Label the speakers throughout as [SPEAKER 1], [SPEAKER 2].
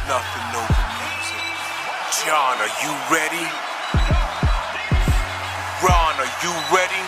[SPEAKER 1] nothing over music. John, are you ready? Ron, are you ready?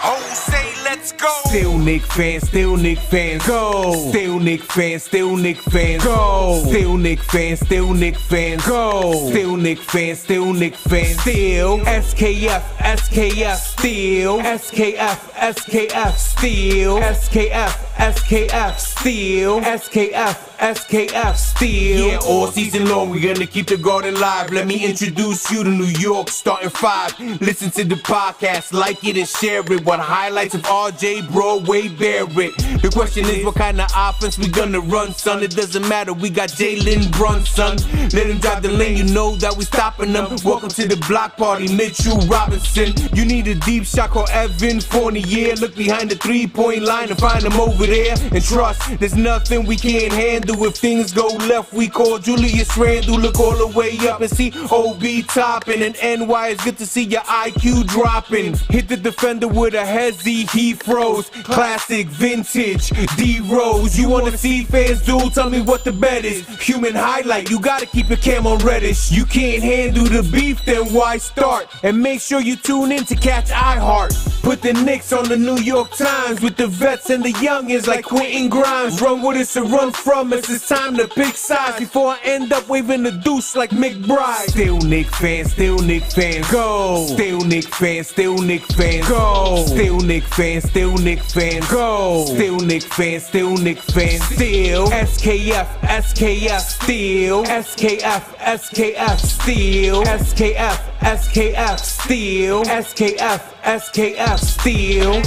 [SPEAKER 1] Jose, let's go!
[SPEAKER 2] Still Knicks fans, still Knicks fans, go! Still Knicks fans, still Knicks fans, go! Still Knicks fans, still Knicks fans, go! Still Knicks fans, still Knicks fans, still SKF, SKF, still SKF, SKF, still SKF, SKF, still SKF, SKF, still. Yeah, all season long we're gonna keep the garden live. Let me introduce you to New York, starting 5. Listen to the podcast, like it and share it. What highlights of RJ, Broadway, Barrett. The question is, what kind of offense we gonna run, son? It doesn't matter, we got Jalen Brunson. Let him drive the lane, you know that we stopping them. Welcome to the block party, Mitchell Robinson. You need a deep shot, call Evan Fournier. Look behind the 3-point line and find him over there. And trust, there's nothing we can't handle. If things go left, we call Julius Randle. Look all the way up and see OB topping. And NY, it's good to see your IQ dropping. Hit the defender with a hezzy, he froze. Classic, vintage, D-Rose. You wanna see fans do? Tell me what the bet is. Human highlight, you gotta keep your cam on Reddish. You can't handle the beef, then why start? And make sure you tune in to catch Hart. Put the Knicks on the New York Times with the vets and the youngins like Quentin Grimes. Run with us or run from us, it's time to pick sides before I end up waving the deuce like McBride. Still Knicks fans, still Knicks fans, go! Still Knicks fans, still Knicks fans, go! Still Knicks fans, still Knicks fans, go! Still Knicks fans, still Knicks fans, still SKF, SKF, still SKF, SKF, still SKF, SKF, still SKF, SKF, still.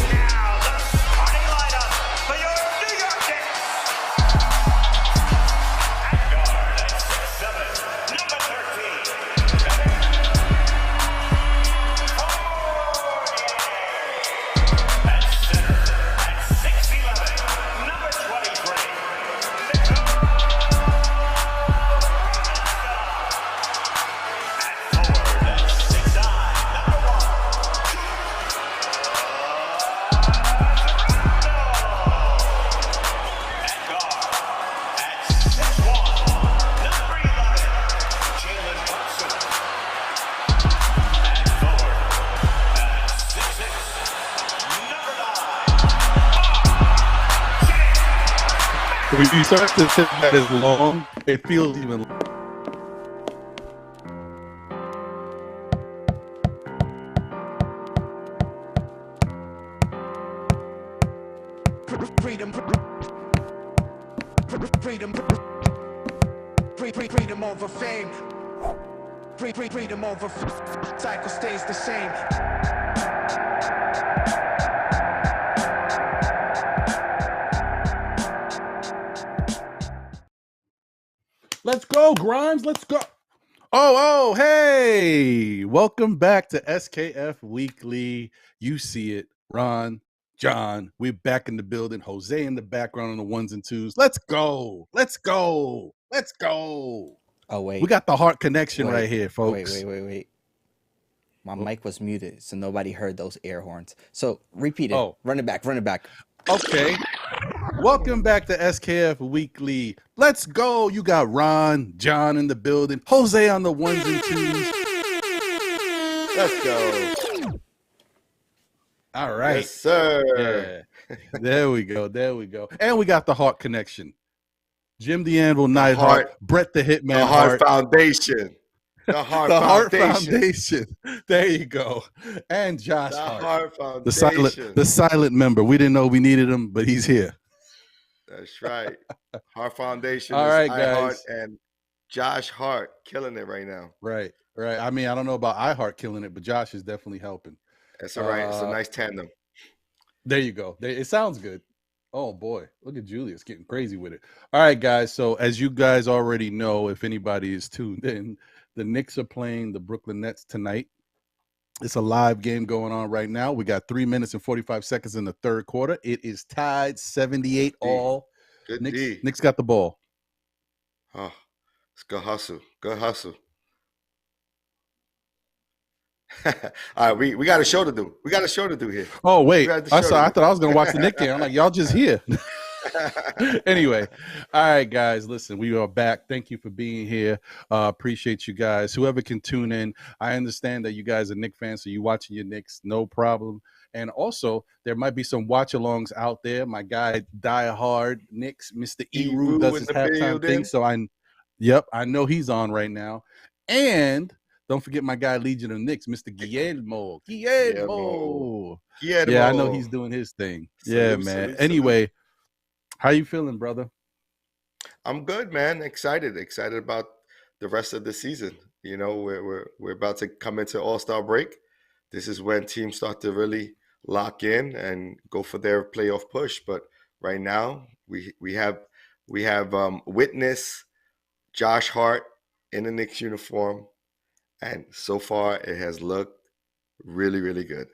[SPEAKER 3] When you start to sit that is long, it feels even long.
[SPEAKER 4] Freedom over fame. Freedom over cycle stays the same.
[SPEAKER 3] Let's go, Grimes. Let's go. Oh, hey. Welcome back to SKF Weekly. You see it. Ron, John, we're back in the building. Jose in the background on the ones and twos. Let's go. Let's go. Let's go.
[SPEAKER 5] Oh, wait.
[SPEAKER 3] We got the Hart connection right here, folks.
[SPEAKER 5] Wait. My mic was muted, so nobody heard those air horns. So repeat it.
[SPEAKER 3] Oh.
[SPEAKER 5] Run it back.
[SPEAKER 3] Okay. Welcome back to SKF Weekly. Let's go. You got Ron, John in the building. Jose on the ones and twos.
[SPEAKER 6] Let's go.
[SPEAKER 3] All right.
[SPEAKER 6] Yes, sir.
[SPEAKER 3] Yeah. There we go. And we got the Hart connection. Jim the Anvil, Neidhart, Brett the Hitman,
[SPEAKER 6] The Hart Foundation. The Hart
[SPEAKER 3] Foundation. There you go. And Josh
[SPEAKER 6] The
[SPEAKER 3] Hart.
[SPEAKER 6] Hart Foundation.
[SPEAKER 3] The silent member. We didn't know we needed him, but he's here.
[SPEAKER 6] That's right. Hart Foundation.
[SPEAKER 3] All
[SPEAKER 6] is
[SPEAKER 3] right,
[SPEAKER 6] iHeart
[SPEAKER 3] guys.
[SPEAKER 6] and Josh Hart killing it right now.
[SPEAKER 3] Right. I mean, I don't know about iHeart killing it, but Josh is definitely helping.
[SPEAKER 6] That's all right. It's a nice tandem.
[SPEAKER 3] There you go. It sounds good. Oh, boy. Look at Julius getting crazy with it. All right, guys. So as you guys already know, if anybody is tuned in, the Knicks are playing the Brooklyn Nets tonight. It's a live game going on right now. We got 3 minutes and 45 seconds in the third quarter. It is tied 78 all.
[SPEAKER 6] Good D.
[SPEAKER 3] Knicks got the ball.
[SPEAKER 6] Oh, it's good hustle. Good hustle. All right, we got a show to do. We got a show to do here.
[SPEAKER 3] Oh, wait.
[SPEAKER 6] We got the
[SPEAKER 3] I
[SPEAKER 6] show
[SPEAKER 3] thought
[SPEAKER 6] to
[SPEAKER 3] I was going to watch the Knicks game. I'm like, y'all just here. Anyway, all right, guys, listen, we are back. Thank you for being here. Appreciate you guys. Whoever can tune in, I understand that you guys are Knicks fans, so you watching your Knicks, no problem. And also, there might be some watch-alongs out there. My guy, Diehardknicks, Mr. Eru, does
[SPEAKER 6] in
[SPEAKER 3] his
[SPEAKER 6] the
[SPEAKER 3] halftime thing,
[SPEAKER 6] building.
[SPEAKER 3] so I know he's on right now. And don't forget my guy, Legion of Knicks, Mr. Guillermo.
[SPEAKER 6] Guillermo.
[SPEAKER 3] Yeah, I know he's doing his thing. Yeah,
[SPEAKER 6] Salute,
[SPEAKER 3] man.
[SPEAKER 6] salute,
[SPEAKER 3] Anyway, how you feeling, brother?
[SPEAKER 6] I'm good, man. Excited about the rest of the season. You know, we're about to come into All-Star break. This is when teams start to really lock in and go for their playoff push. But right now, we have witness Josh Hart in the Knicks uniform, and so far it has looked really, really good.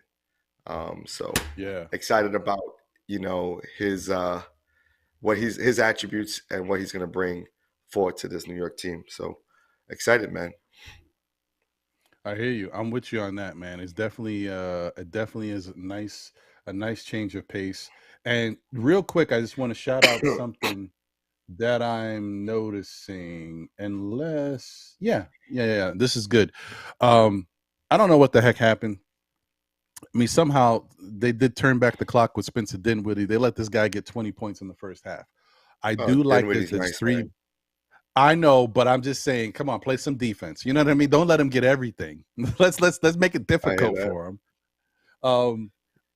[SPEAKER 6] So
[SPEAKER 3] Yeah.
[SPEAKER 6] excited about his his attributes and what he's going to bring forward to this New York team. So excited, man.
[SPEAKER 3] I hear you. I'm with you on that, man. It's definitely it definitely is a nice change of pace. And real quick, I just want to shout out something that I'm noticing. This is good. I don't know what the heck happened. I mean, somehow they did turn back the clock with Spencer Dinwiddie. They let this guy get 20 points in the first half. I do like that
[SPEAKER 6] Dinwiddie's
[SPEAKER 3] there's
[SPEAKER 6] nice,
[SPEAKER 3] three.
[SPEAKER 6] man.
[SPEAKER 3] I know, but I'm just saying, come on, play some defense. You know what I mean? Don't let him get everything. Let's make it difficult for him.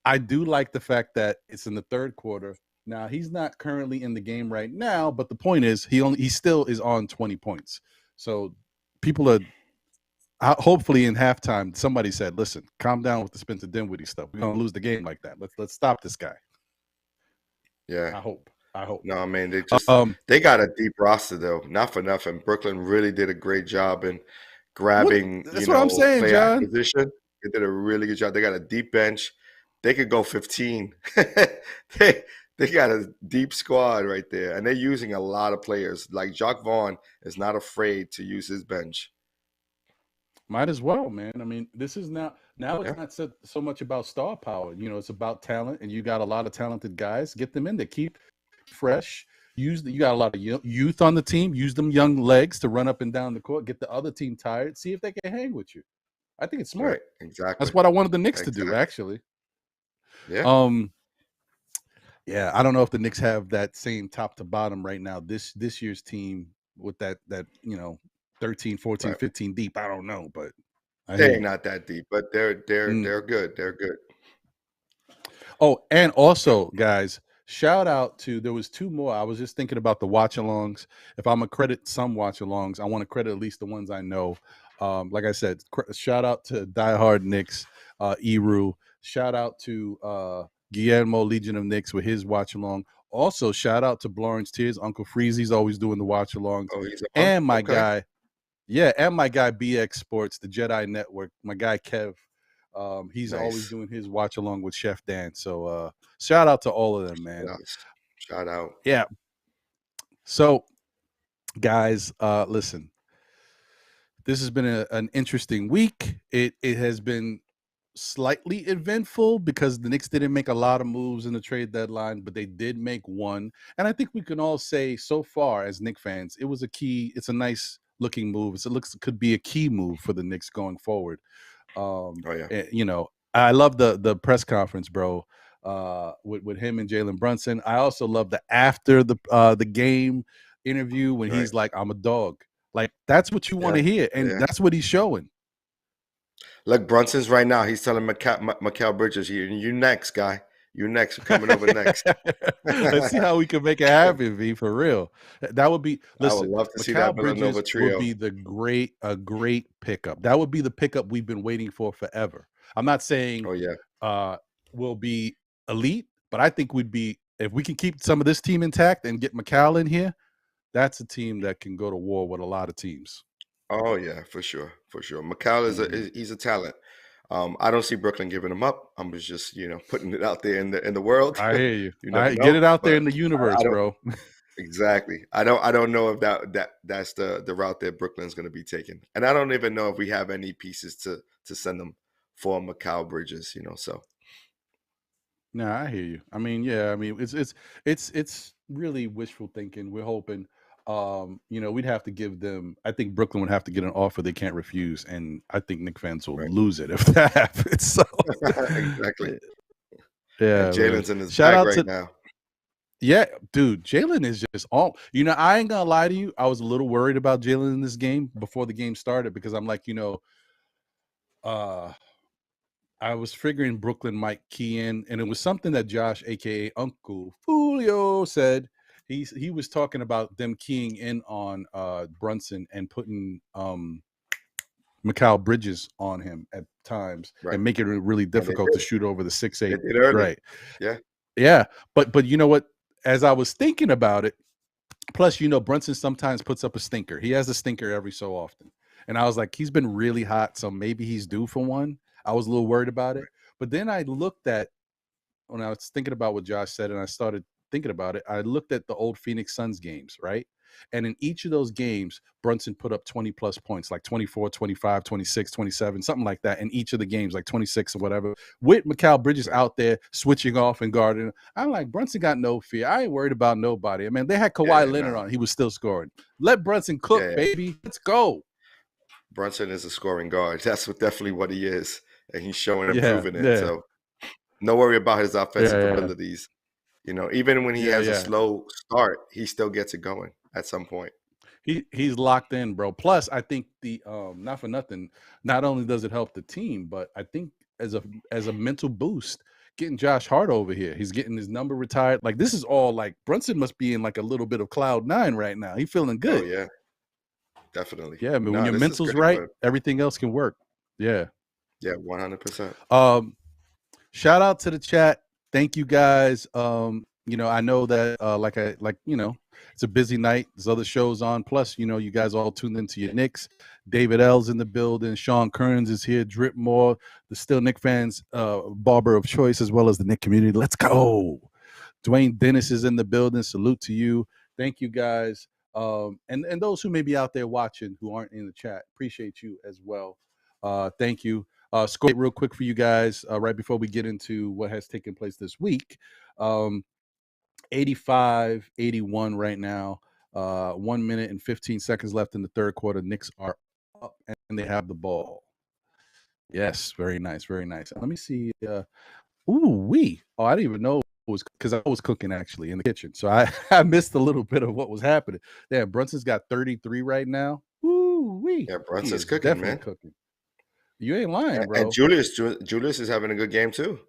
[SPEAKER 3] I do like the fact that it's in the third quarter. Now, he's not currently in the game right now, but the point is he still is on 20 points. So people are hopefully in halftime, somebody said, listen, calm down with the Spencer Dinwiddie stuff. We're gonna lose the game like that. Let's stop this guy.
[SPEAKER 6] Yeah.
[SPEAKER 3] I hope.
[SPEAKER 6] No, I mean they got a deep roster though. Not for nothing. Brooklyn really did a great job in grabbing
[SPEAKER 3] that's what I'm saying,
[SPEAKER 6] player
[SPEAKER 3] John.
[SPEAKER 6] acquisition. They did a really good job. They got a deep bench. They could go 15. they got a deep squad right there, and they're using a lot of players. Like Jacques Vaughn is not afraid to use his bench.
[SPEAKER 3] Might as well, man. I mean, this is now
[SPEAKER 6] Yeah.
[SPEAKER 3] it's not so much about star power. You know, it's about talent, and you got a lot of talented guys. Get them in there. Keep fresh. You got a lot of youth on the team. Use them young legs to run up and down the court. Get the other team tired. See if they can hang with you. I think it's smart.
[SPEAKER 6] Right. Exactly.
[SPEAKER 3] That's what I wanted the Knicks to do, actually.
[SPEAKER 6] Yeah.
[SPEAKER 3] Yeah. I don't know if the Knicks have that same top to bottom right now. This year's team with that 13, 14, 15 deep. I don't know, but
[SPEAKER 6] they're not that deep, but they're good. They're good.
[SPEAKER 3] Oh, and also, guys, shout out to, there was two more. I was just thinking about the watch-alongs. If I'm going to credit some watch-alongs, I want to credit at least the ones I know. Like I said, shout out to Diehardknicks, Eru. Shout out to Guillermo, Legion of Knicks, with his watch-along. Also, shout out to Blorange Tears. Uncle Freezy's always doing the watch-alongs.
[SPEAKER 6] Oh, he's
[SPEAKER 3] and my guy, and my guy BX Sports, the Jedi Network, my guy Kev. He's always doing his watch along with Chef Dan. So shout out to all of them, man.
[SPEAKER 6] Shout out.
[SPEAKER 3] Yeah. So guys, listen. This has been an interesting week. It has been slightly eventful because the Knicks didn't make a lot of moves in the trade deadline, but they did make one. And I think we can all say so far as Knicks fans, it's a nice looking move. It could be a key move for the Knicks going forward. I love the press conference, bro, with him and Jalen Brunson. I also love the after the game interview when he's like, I'm a dog. Like, that's what you want to hear, and that's what he's showing.
[SPEAKER 6] Look, Brunson's right now. He's telling Mikal Bridges, you next, guy. You next. We're coming over next.
[SPEAKER 3] Let's see how we can make it happen, V, for real. That would be, listen,
[SPEAKER 6] I would love to see
[SPEAKER 3] Mikal
[SPEAKER 6] that Villanova trio.
[SPEAKER 3] would be a great pickup. That would be the pickup we've been waiting for forever. I'm not saying we'll be elite, but I think if we can keep some of this team intact and get Mikal in here, that's a team that can go to war with a lot of teams.
[SPEAKER 6] Oh yeah, for sure. Mikal he's a talent. I don't see Brooklyn giving him up. I'm just putting it out there in the world.
[SPEAKER 3] I hear you. Get it out there in the universe, bro.
[SPEAKER 6] Exactly. I don't know if that's the route that Brooklyn's going to be taking, and I don't even know if we have any pieces to send them for Mikal Bridges. So
[SPEAKER 3] No, I hear you. I mean, yeah, I mean, it's really wishful thinking. We're hoping, we'd have to give them. I think Brooklyn would have to get an offer they can't refuse, and I think Knicks fans will
[SPEAKER 6] Right.
[SPEAKER 3] lose it if that happens. So,
[SPEAKER 6] Exactly.
[SPEAKER 3] yeah,
[SPEAKER 6] And Jalen's in his
[SPEAKER 3] shout
[SPEAKER 6] bag
[SPEAKER 3] out
[SPEAKER 6] right
[SPEAKER 3] to
[SPEAKER 6] now.
[SPEAKER 3] yeah, dude. Jalen is just all. I ain't gonna lie to you. I was a little worried about Jalen in this game before the game started because I'm like, I was figuring Brooklyn might key in, and it was something that Josh, aka UncleFoolio, said. He was talking about them keying in on Brunson and putting Mikal Bridges on him at times and making it really difficult to shoot over the 6'8". Right.
[SPEAKER 6] Yeah.
[SPEAKER 3] Yeah. But you know what? As I was thinking about it, plus, Brunson sometimes puts up a stinker. He has a stinker every so often. And I was like, he's been really hot, so maybe he's due for one. I was a little worried about it. But then I looked at, when I was thinking about what Josh said, and I started thinking about it, I looked at the old Phoenix Suns games, right? And in each of those games, Brunson put up 20 plus points, like 24, 25, 26, 27, something like that in each of the games, like 26 or whatever, with Mikal Bridges out there switching off and guarding. I'm like, Brunson got no fear. I ain't worried about nobody. I mean, they had Kawhi Leonard on. He was still scoring. Let Brunson cook, baby. Let's go.
[SPEAKER 6] Brunson is a scoring guard. That's definitely what he is. And he's showing and proving it. So no worry about his offensive abilities. Even when he has a slow start, he still gets it going at some point.
[SPEAKER 3] He's locked in, bro. Plus, I think the not for nothing, not only does it help the team, but I think as a mental boost, getting Josh Hart over here, he's getting his number retired. Like, this is all like Brunson must be in like a little bit of cloud nine right now. He's feeling good.
[SPEAKER 6] Oh yeah, definitely.
[SPEAKER 3] Yeah, I mean, when your mental's right, everything else can work. Yeah.
[SPEAKER 6] Yeah, 100%.
[SPEAKER 3] Shout out to the chat. Thank you guys. I know that it's a busy night. There's other shows on. Plus, you guys all tuned into your Knicks. David L's in the building. Sean Kearns is here. Drip Moore, the still Knicks fans, barber of choice, as well as the Knicks community. Let's go. Dwayne Dennis is in the building. Salute to you. Thank you guys. And those who may be out there watching who aren't in the chat, appreciate you as well. Thank you. Score real quick for you guys right before we get into what has taken place this week. 85-81 right now. 1 minute and 15 seconds left in the third quarter. Knicks are up and they have the ball. Yes, very nice, very nice. Let me see. I didn't even know it was because I was cooking actually in the kitchen, so I missed a little bit of what was happening. Yeah, Brunson's got 33 right now.
[SPEAKER 6] Yeah, Brunson's cooking, man.
[SPEAKER 3] Cooking. You ain't lying, bro.
[SPEAKER 6] And Julius is having a good game too,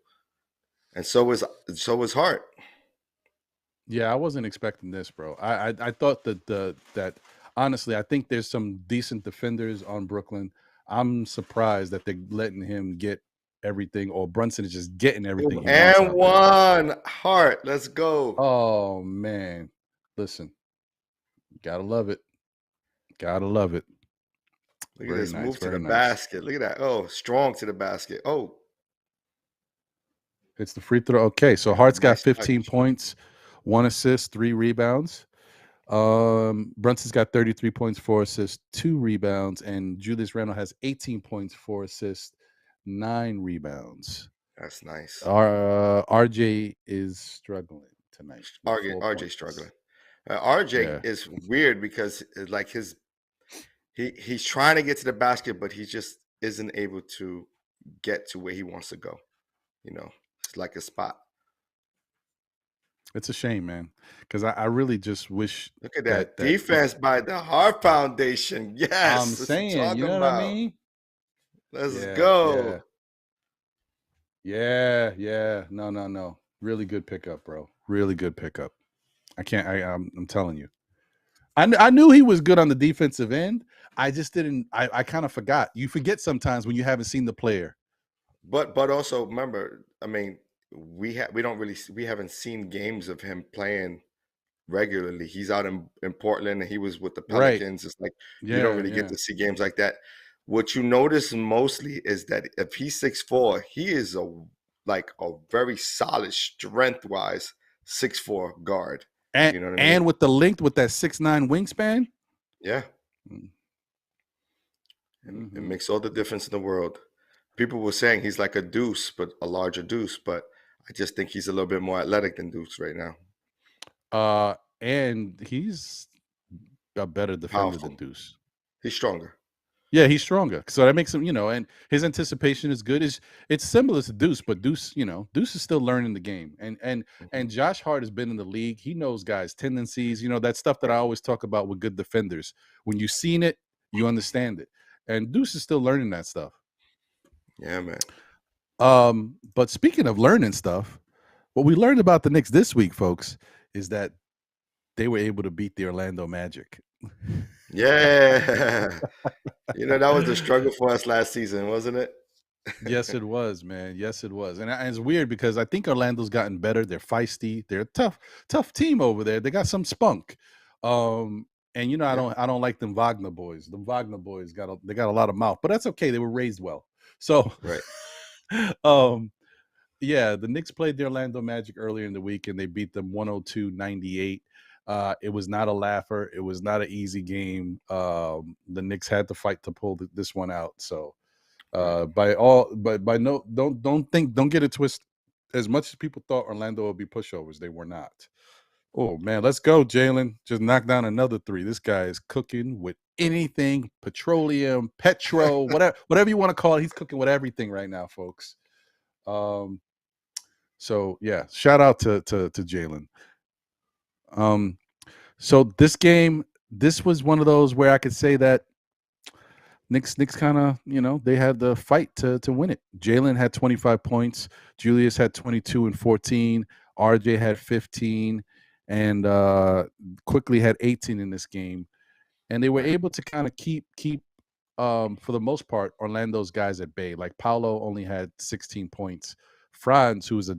[SPEAKER 6] and so is Hart.
[SPEAKER 3] Yeah, I wasn't expecting this, bro. I thought that honestly, I think there's some decent defenders on Brooklyn. I'm surprised that they're letting him get everything, or Brunson is just getting everything.
[SPEAKER 6] And one Hart, let's go.
[SPEAKER 3] Oh man, listen, gotta love it. Gotta love it.
[SPEAKER 6] Look at this move to the basket. Look at that. Oh, strong to the basket. Oh,
[SPEAKER 3] it's the free throw. Okay, so Hart's got 15 points, 1 assist, 3 rebounds. Brunson's got 33 points, 4 assists, 2 rebounds, and Julius Randle has 18 points, 4 assists, 9 rebounds.
[SPEAKER 6] That's nice.
[SPEAKER 3] RJ is struggling tonight.
[SPEAKER 6] RJ struggling. RJ is weird because like he's trying to get to the basket, but he just isn't able to get to where he wants to go. It's like a spot.
[SPEAKER 3] It's a shame, man, because I really just wish.
[SPEAKER 6] Look at that defense by the Hart Foundation. Yes,
[SPEAKER 3] I'm saying, you know what I mean?
[SPEAKER 6] Let's go.
[SPEAKER 3] Yeah. No. Really good pickup, bro. Really good pickup. I'm telling you. I knew he was good on the defensive end. I just didn't. I kind of forgot. You forget sometimes when you haven't seen the player.
[SPEAKER 6] But also remember, I mean, we haven't seen games of him playing regularly. He's out in Portland and he was with the Pelicans. It's like you don't really get to see games like that. What you notice mostly is that if he's 6'4", he is a very solid strength-wise 6'4" guard.
[SPEAKER 3] And,
[SPEAKER 6] you know what I mean?
[SPEAKER 3] And with the length with that 6'9" wingspan.
[SPEAKER 6] Yeah. It makes all the difference in the world. People were saying he's like a deuce, but a larger deuce. But I just think he's a little bit more athletic than Deuce right now.
[SPEAKER 3] And he's a better defender
[SPEAKER 6] Powerful.
[SPEAKER 3] than Deuce.
[SPEAKER 6] He's stronger.
[SPEAKER 3] Yeah, he's stronger. So that makes him, and his anticipation is good. It's similar to Deuce, but Deuce is still learning the game. And Josh Hart has been in the league. He knows guys' tendencies, that stuff that I always talk about with good defenders. When you've seen it, you understand it. And Deuce is still learning that stuff.
[SPEAKER 6] Yeah, man.
[SPEAKER 3] But speaking of learning stuff, what we learned about the Knicks this week, folks, is that they were able to beat the Orlando Magic.
[SPEAKER 6] Yeah. That was a struggle for us last season, wasn't it?
[SPEAKER 3] Yes, it was, man. Yes, it was. And it's weird because I think Orlando's gotten better. They're feisty. They're a tough team over there. They got some spunk. And I don't like them Wagner boys. The Wagner boys got a lot of mouth, but that's okay. They were raised well. So
[SPEAKER 6] right.
[SPEAKER 3] Yeah, the Knicks played the Orlando Magic earlier in the week and they beat them 102-98. It was not a laugher. It was not an easy game. The Knicks had to fight to pull this one out. So don't get it twisted. As much as people thought Orlando would be pushovers, they were not. Oh man, let's go, Jalen. Just knock down another 3. This guy is cooking with anything, petroleum, whatever you want to call it. He's cooking with everything right now, folks. So yeah, shout out to Jalen. So this was one of those where I could say that Knicks kind of, they had the fight to win it. Jalen had 25 points. Julius had 22 and 14. RJ had 15 and quickly had 18 in this game. And they were able to kind of keep for the most part, Orlando's guys at bay. Like Paolo only had 16 points. Franz, who is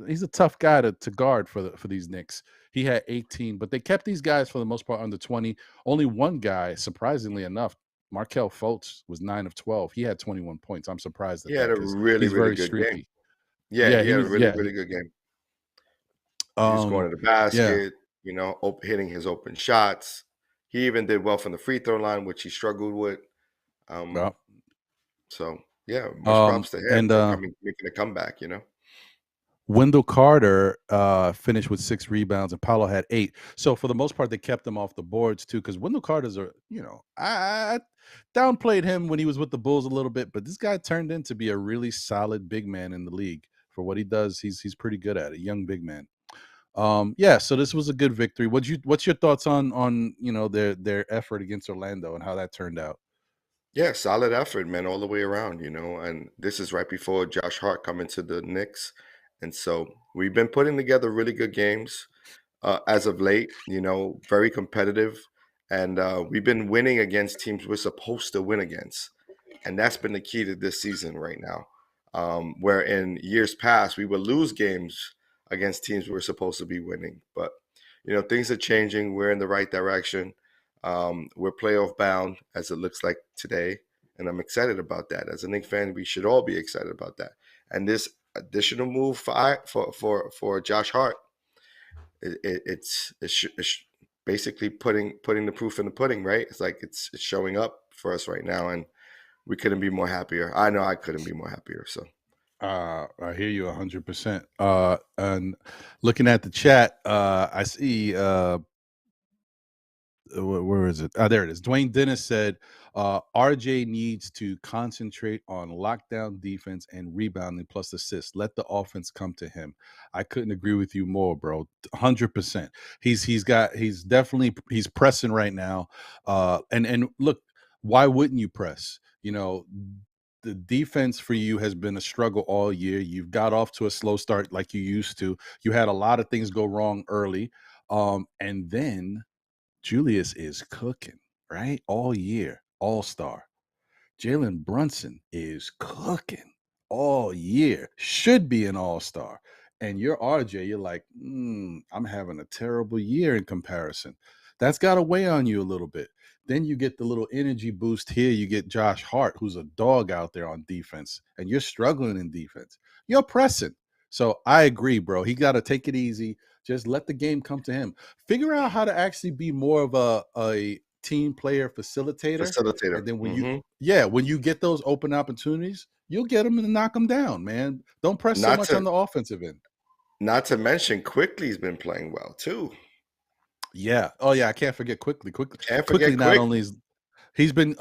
[SPEAKER 3] he's a tough guy to guard for these Knicks. He had 18, but they kept these guys for the most part under 20. Only one guy, surprisingly enough, Markelle Fultz was 9 of 12. He had 21 points. I'm surprised at that.
[SPEAKER 6] He had a really, really good game. Yeah, he had a really good game. He was going to the basket, hitting his open shots. He even did well from the free throw line, which he struggled with. So yeah, much props to him for making a comeback.
[SPEAKER 3] Wendell Carter finished with 6 rebounds and Paolo had 8. So for the most part, they kept him off the boards too, because Wendell Carter's I downplayed him when he was with the Bulls a little bit, but this guy turned in to be a really solid big man in the league. For what he does, he's pretty good at it. Young big man. So this was a good victory. What's your thoughts on their effort against Orlando and how that turned out?
[SPEAKER 6] Yeah, solid effort, man, all the way around, and this is right before Josh Hart coming to the Knicks. And so we've been putting together really good games as of late, very competitive. And we've been winning against teams we're supposed to win against. And that's been the key to this season right now, where in years past, we would lose games against teams we're supposed to be winning. But, things are changing. We're in the right direction. We're playoff bound, as it looks like today. And I'm excited about that. As a Knicks fan, we should all be excited about that. And this additional move for Josh Hart, it's basically putting the proof in the pudding, right? It's like it's showing up for us right now, and we couldn't be more happier. I know I couldn't be more happier. So
[SPEAKER 3] I hear you 100%. And looking at the chat, I see where is it? There it is. Dwayne Dennis said RJ needs to concentrate on lockdown defense and rebounding plus assists. Let the offense come to him. I couldn't agree with you more, bro. 100%. He's definitely pressing right now. And look, why wouldn't you press? The defense for you has been a struggle all year. You've got off to a slow start like you used to. You had a lot of things go wrong early. And then Julius is cooking, right? All year, all-star. Jalen Brunson is cooking all year, should be an all-star. And you're RJ, you're like, I'm having a terrible year in comparison. That's got to weigh on you a little bit. Then you get the little energy boost here. You get Josh Hart, who's a dog out there on defense, and you're struggling in defense. You're pressing. So I agree, bro. He got to take it easy. Just let the game come to him. Figure out how to actually be more of a team player facilitator.
[SPEAKER 6] Facilitator.
[SPEAKER 3] And then when when you get those open opportunities, you'll get them and knock them down, man. Don't press so
[SPEAKER 6] Not
[SPEAKER 3] much
[SPEAKER 6] to
[SPEAKER 3] on the offensive end.
[SPEAKER 6] not to mention, Quickly's been playing well too.
[SPEAKER 3] Yeah. Oh yeah, I can't forget Quickly.
[SPEAKER 6] Can't
[SPEAKER 3] Quickly
[SPEAKER 6] forget
[SPEAKER 3] not
[SPEAKER 6] Quick.
[SPEAKER 3] only is he's been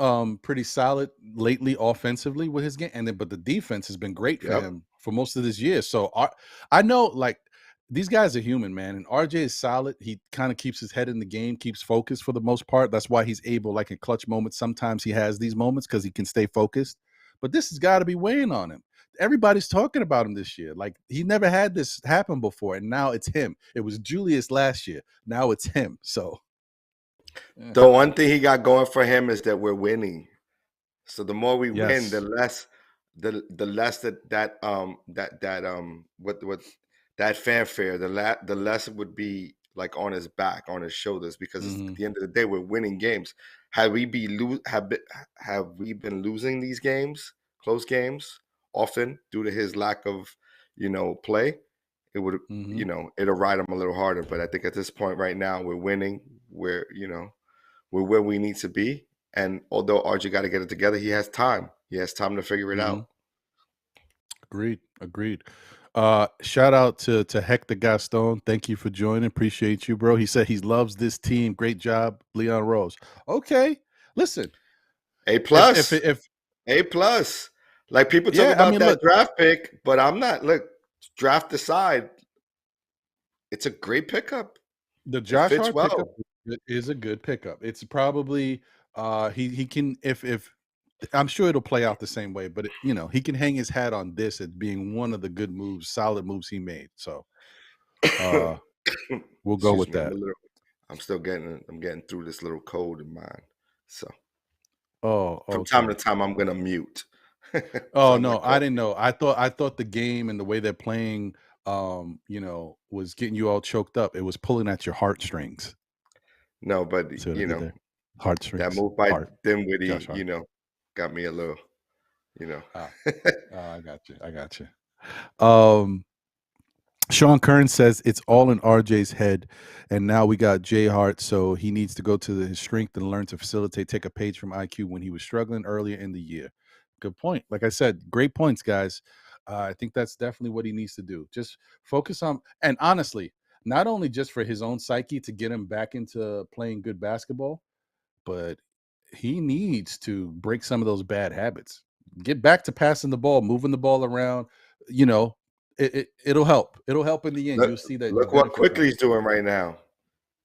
[SPEAKER 3] pretty solid lately offensively with his game, but the defense has been great for
[SPEAKER 6] Yep.
[SPEAKER 3] him for most of this year. So I know like these guys are human, man, and RJ is solid. He kind of keeps his head in the game, keeps focused for the most part. That's why he's able, like in clutch moments, sometimes he has these moments because he can stay focused. But this has got to be weighing on him. Everybody's talking about him this year. Like he never had this happen before, and now it's him. It was Julius last year. Now it's him. So
[SPEAKER 6] The one thing he got going for him is that we're winning. So the more we win,
[SPEAKER 3] Yes.
[SPEAKER 6] the less that fanfare, the less it would be like on his back, on his shoulders, because at the end of the day, we're winning games. Have we been losing these games, close games, often due to his lack of, play? It would, it'll ride him a little harder. But I think at this point right now, we're winning. We're where we need to be. And although RJ got to get it together, he has time. He has time to figure it out.
[SPEAKER 3] Agreed. Shout out to Hector Gaston. Thank you for joining. Appreciate you, bro. He said he loves this team. Great job, Leon Rose. Okay, listen.
[SPEAKER 6] A plus.
[SPEAKER 3] If
[SPEAKER 6] A plus. Like people talk about that draft pick, but I'm not. Look, draft aside, it's a great pickup.
[SPEAKER 3] The Josh Hart pickup is a good pickup. It's probably he can if I'm sure it'll play out the same way, but he can hang his hat on this as being one of the good moves, solid moves he made. So we'll go with that.
[SPEAKER 6] I'm getting through this little cold in mine. So
[SPEAKER 3] from
[SPEAKER 6] time to time I'm gonna mute.
[SPEAKER 3] Oh no, I didn't know. I thought the game and the way they're playing was getting you all choked up. It was pulling at your heartstrings.
[SPEAKER 6] No, but
[SPEAKER 3] heartstrings.
[SPEAKER 6] That move by Dinwiddie, got me a little,
[SPEAKER 3] I got you. Sean Kern says it's all in RJ's head, and now we got Jay Hart, so he needs to go to his strength and learn to facilitate, take a page from IQ when he was struggling earlier in the year. Good point. Like I said, great points, guys. I think that's definitely what he needs to do. Just focus on, and honestly, not only just for his own psyche to get him back into playing good basketball, but he needs to break some of those bad habits. Get back to passing the ball, moving the ball around. It'll help. It'll help in the end. You'll see that.
[SPEAKER 6] Look what Quickly's doing right now.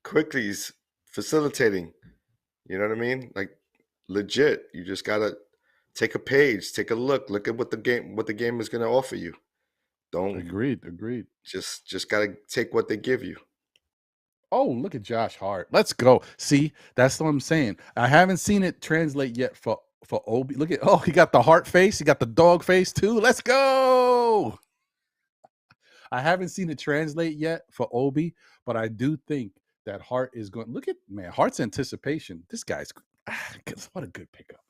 [SPEAKER 6] Quickly's facilitating. You know what I mean? Like legit. You just gotta take a page, take a look at what the game is gonna offer you. Don't
[SPEAKER 3] agreed.
[SPEAKER 6] Just gotta take what they give you.
[SPEAKER 3] Oh, look at Josh Hart. Let's go. See, that's what I'm saying. I haven't seen it translate yet for Obi. Look at he got the heart face, he got the dog face too. Let's go. I haven't seen it translate yet for Obi, but I do think that Hart is going. Look at Hart's anticipation. This guy's what a good pickup.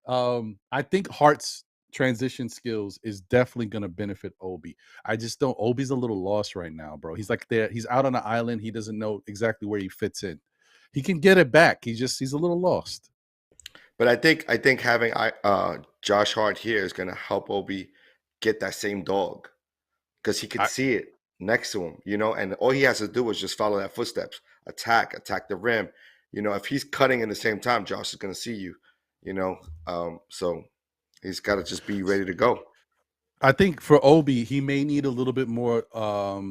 [SPEAKER 3] I think Hart's transition skills is definitely going to benefit Obi. I just don't. Obi's a little lost right now, bro. He's like there. He's out on an island. He doesn't know exactly where he fits in. He can get it back. He's a little lost.
[SPEAKER 6] But I think having Josh Hart here is going to help Obi get that same dog because he can see it next to him, and all he has to do is just follow that footsteps, attack the rim. If he's cutting in the same time, Josh is going to see you, so he's got to just be ready to go.
[SPEAKER 3] I think for Obi, he may need a little bit more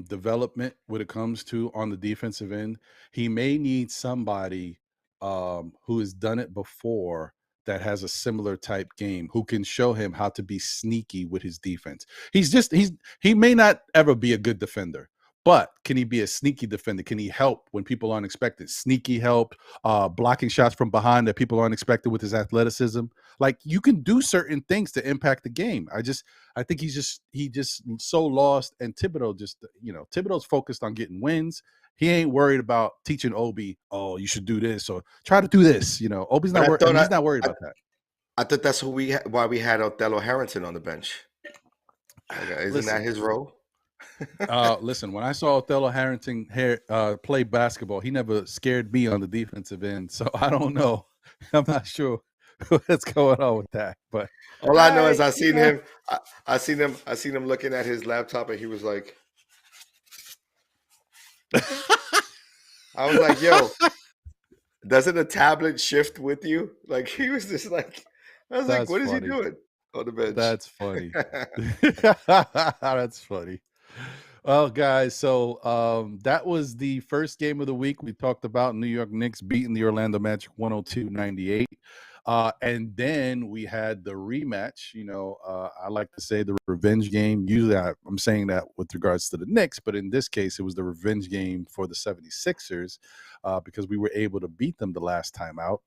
[SPEAKER 3] development when it comes to on the defensive end. He may need somebody who has done it before that has a similar type game who can show him how to be sneaky with his defense. He may not ever be a good defender, but can he be a sneaky defender? Can he help when people aren't expected? Sneaky help, blocking shots from behind that people aren't expected with his athleticism. Like you can do certain things to impact the game. I think he just so lost. And Thibodeau Thibodeau's focused on getting wins. He ain't worried about teaching Obi, oh, you should do this or try to do this. Obi's not worried. He's not worried about that.
[SPEAKER 6] I thought that's why we had Othello Harrington on the bench. Isn't that his role?
[SPEAKER 3] Listen, when I saw Othello Harrington play basketball, he never scared me on the defensive end. So I don't know. I'm not sure what's going on with that. But
[SPEAKER 6] all I know is I seen him. I seen him looking at his laptop, and he was like, I was like, yo, doesn't a tablet shift with you? Like he was just like, I was like,
[SPEAKER 3] That's
[SPEAKER 6] what is he
[SPEAKER 3] funny.
[SPEAKER 6] doing on the bench?
[SPEAKER 3] That's funny. That's funny. Well, guys, so that was the first game of the week. We talked about New York Knicks beating the Orlando Magic 102-98. And then we had the rematch. I like to say the revenge game. Usually I'm saying that with regards to the Knicks, but in this case, it was the revenge game for the 76ers because we were able to beat them the last time out.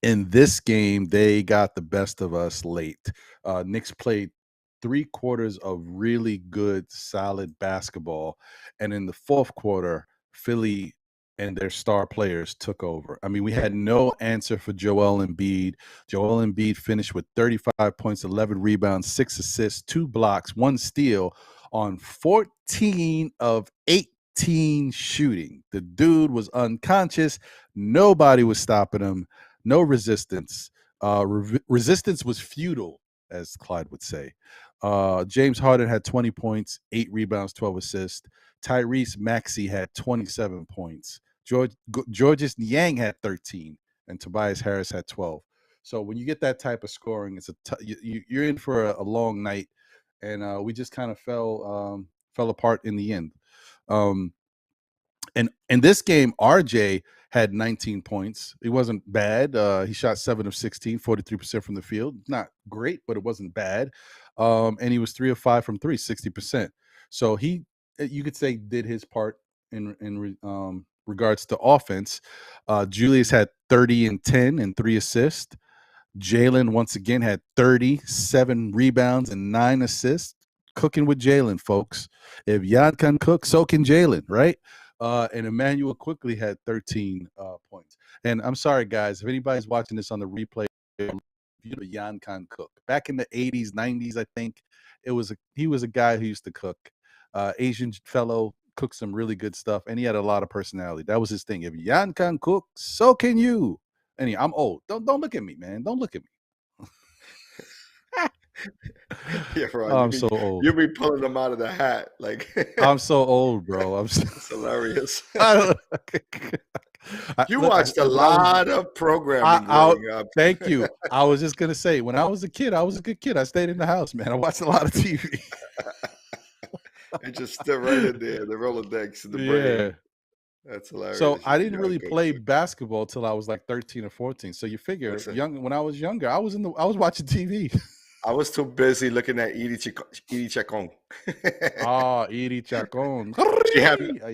[SPEAKER 3] In this game, they got the best of us late. Knicks played 3/4 of really good, solid basketball. And in the fourth quarter, Philly and their star players took over. I mean, we had no answer for Joel Embiid. Joel Embiid finished with 35 points, 11 rebounds, 6 assists, 2 blocks, 1 steal on 14 of 18 shooting. The dude was unconscious. Nobody was stopping him. No resistance. Resistance was futile, as Clyde would say. James Harden had 20 points, 8 rebounds, 12 assists. Tyrese Maxey had 27 points. Georges Niang had 13, and Tobias Harris had 12. So when you get that type of scoring, it's you're in for a long night, and we just kind of fell apart in the end. And in this game, RJ had 19 points. It wasn't bad. He shot 7 of 16, 43% from the field. Not great, but it wasn't bad. And he was 3 of 5 from 3, 60%. So you could say, did his part in regards to offense. Julius had 30 and 10 and 3 assists. Jalen once again had 37 rebounds and 9 assists. Cooking with Jalen, folks. If Jan can cook, so can Jalen, right? And Emmanuel quickly had 13 points. And I'm sorry, guys, if anybody's watching this on the replay, Jan can cook. Back in the 80s, 90s, I think he was a guy who used to cook. Asian fellow, cooked some really good stuff, and he had a lot of personality. That was his thing. If Jan can cook, so can you. Anyway, I'm old. Don't look at me, man. Don't look at me.
[SPEAKER 6] Yeah, right.
[SPEAKER 3] I'm so old.
[SPEAKER 6] You'll be pulling them out of the hat. Like
[SPEAKER 3] I'm so old, bro.
[SPEAKER 6] It's hilarious. You
[SPEAKER 3] Look,
[SPEAKER 6] watched a lot of programming growing up.
[SPEAKER 3] Thank you. I was just going to say, when I was a kid, I was a good kid. I stayed in the house, man. I watched a lot of TV.
[SPEAKER 6] It just stood right in there, the Rolodex and the brain. That's hilarious.
[SPEAKER 3] So I didn't really play basketball till I was like 13 or 14. So you figure, when I was younger, I was watching TV.
[SPEAKER 6] I was too busy looking at Edie Chacon.
[SPEAKER 3] Edie Chacon.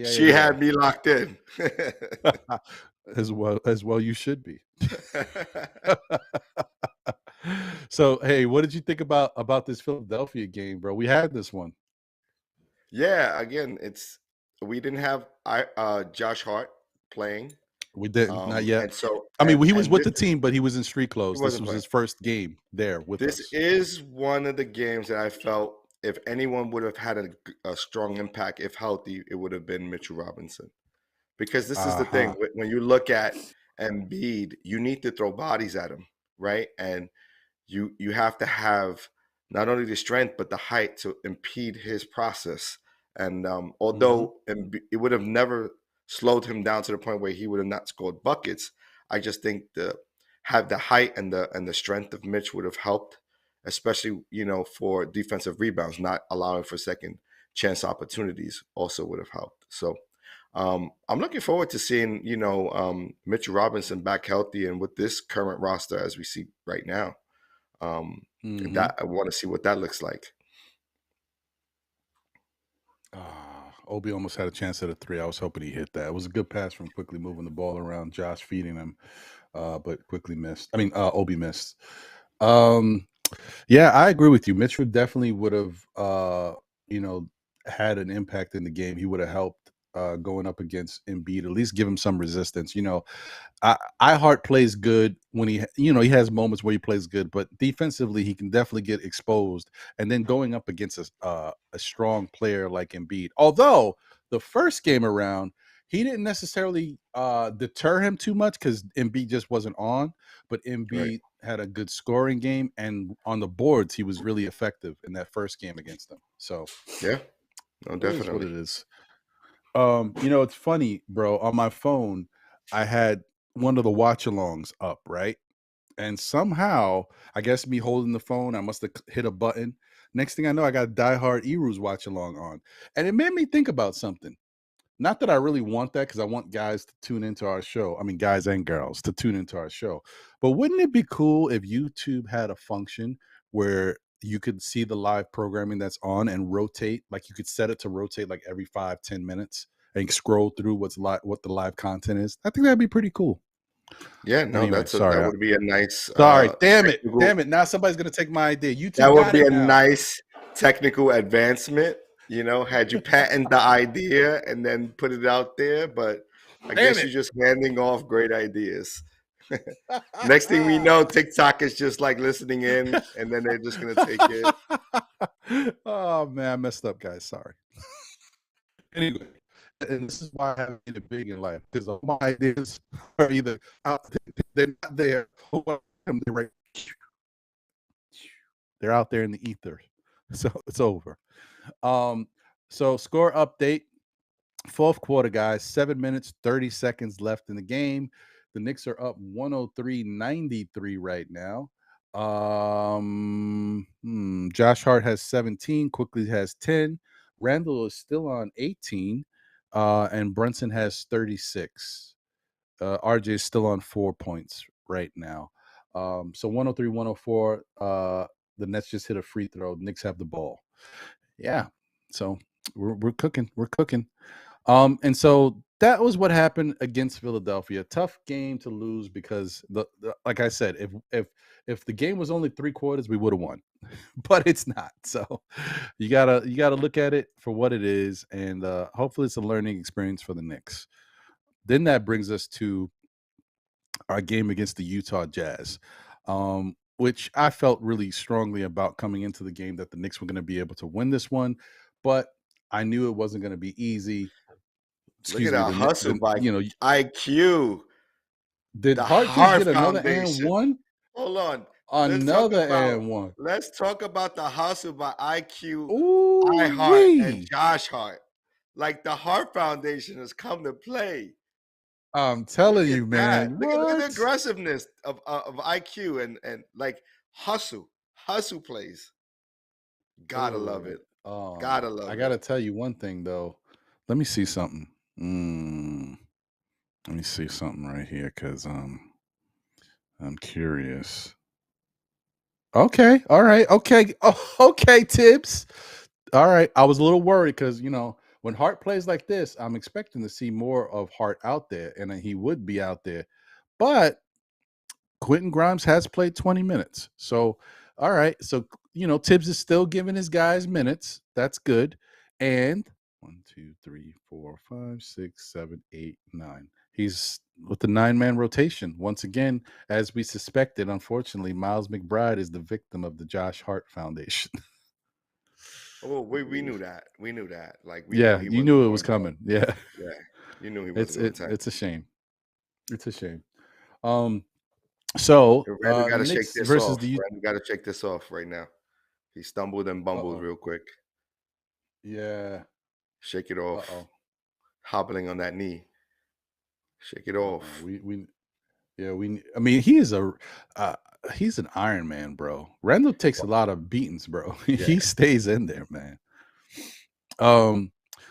[SPEAKER 6] She had me locked in.
[SPEAKER 3] as well you should be. So hey, what did you think about this Philadelphia game, bro? We had this one.
[SPEAKER 6] Yeah, again, we didn't have Josh Hart playing.
[SPEAKER 3] We didn't, not yet.
[SPEAKER 6] And so,
[SPEAKER 3] he was with the team, but he was in street clothes. This was his first game there with us.
[SPEAKER 6] This is one of the games that I felt if anyone would have had a strong impact, if healthy, it would have been Mitchell Robinson. Because this is the thing. When you look at Embiid, you need to throw bodies at him, right? And you have to have not only the strength, but the height to impede his process. And although it would have never slowed him down to the point where he would have not scored buckets, I just think the height and the strength of Mitch would have helped, especially for defensive rebounds, not allowing for second chance opportunities also would have helped. So I'm looking forward to seeing Mitchell Robinson back healthy and with this current roster as we see right now. That I want to see what that looks like.
[SPEAKER 3] Obi almost had a chance at a 3. I was hoping he hit that. It was a good pass from quickly moving the ball around, Josh feeding him, but quickly missed. Obi missed. Yeah, I agree with you. Mitchell definitely would have, had an impact in the game. He would have helped going up against Embiid, at least give him some resistance. Hart plays good when he has moments where he plays good, but defensively he can definitely get exposed. And then going up against a strong player like Embiid, although the first game around he didn't necessarily deter him too much because Embiid just wasn't on, but Embiid had a good scoring game, and on the boards he was really effective in that first game against them. So
[SPEAKER 6] Yeah, no,
[SPEAKER 3] it is what
[SPEAKER 6] definitely.
[SPEAKER 3] it is. It's funny, bro. On my phone, I had one of the watch-alongs up, right? And somehow, I guess me holding the phone, I must have hit a button. Next thing I know, I got Die Hard Eru's watch-along on, and it made me think about something. Not that I really want that, because I want guys to tune into our show. I mean, guys and girls to tune into our show. But wouldn't it be cool if YouTube had a function where you could see the live programming that's on and rotate? Like you could set it to rotate like every 5-10 minutes and scroll through what the live content is. I think that'd be pretty cool.
[SPEAKER 6] Yeah, no,
[SPEAKER 3] Anyway,
[SPEAKER 6] that would be a nice.
[SPEAKER 3] Sorry, damn
[SPEAKER 6] technical-
[SPEAKER 3] it! Now somebody's gonna take my idea. YouTube
[SPEAKER 6] That would
[SPEAKER 3] got
[SPEAKER 6] be
[SPEAKER 3] it
[SPEAKER 6] a
[SPEAKER 3] now.
[SPEAKER 6] nice technical advancement. Had you patent the idea and then put it out there, but I guess you're just handing off great ideas. Next thing we know, TikTok is just like listening in, and then they're just gonna take it.
[SPEAKER 3] Oh man, I messed up, guys. Sorry. Anyway, and this is why I haven't made it big in life, because all my ideas are either out there, they're not there, they're out there in the ether. So it's over. So score update. Fourth quarter, guys. 7 minutes, 30 seconds left in the game. The Knicks are up 103-93 right now. Josh Hart has 17. Quickly has 10. Randall is still on 18. And Brunson has 36. RJ is still on 4 points right now. So 103-104. The Nets just hit a free throw. The Knicks have the ball. Yeah. So we're cooking. We're cooking. And so that was what happened against Philadelphia. Tough game to lose because like I said, if the game was only 3 quarters, we would have won, but it's not. So you gotta look at it for what it is, and hopefully it's a learning experience for the Knicks. Then that brings us to our game against the Utah Jazz, which I felt really strongly about coming into the game, that the Knicks were going to be able to win this one, but I knew it wasn't going to be easy.
[SPEAKER 6] Look at that hustle by IQ.
[SPEAKER 3] Did Hart just get another and one?
[SPEAKER 6] Hold on.
[SPEAKER 3] Another and one.
[SPEAKER 6] Let's talk about the hustle by IQ, Hart, and Josh Hart. Like the Hart Foundation has come to play.
[SPEAKER 3] I'm telling you, man.
[SPEAKER 6] Look at the aggressiveness of IQ and like hustle plays. Gotta love it. Gotta love it.
[SPEAKER 3] I gotta tell you one thing though. Let me see something. Let me see something right here, because I'm curious. Okay, all right, okay, okay, Tibbs. All right, I was a little worried because when Hart plays like this, I'm expecting to see more of Hart out there, and he would be out there. But Quentin Grimes has played 20 minutes, so all right. So Tibbs is still giving his guys minutes. That's good. And 1, 2, 3, 4, 5, 6, 7, 8, 9. He's with the 9-man rotation. Once again, as we suspected, unfortunately, Miles McBride is the victim of the Josh Hart Foundation.
[SPEAKER 6] Oh, we knew that. We knew that. Like,
[SPEAKER 3] you knew it was coming. Yeah.
[SPEAKER 6] Yeah. You knew he was.
[SPEAKER 3] It's a shame. It's a shame. So
[SPEAKER 6] we gotta shake this
[SPEAKER 3] versus
[SPEAKER 6] off. We gotta shake this off right now. He stumbled and bumbled real quick.
[SPEAKER 3] Yeah.
[SPEAKER 6] Shake it off. Hobbling on that knee. Shake it off.
[SPEAKER 3] I mean, he is he's an Iron Man, bro. Randall takes a lot of beatings, bro. He stays in there, man.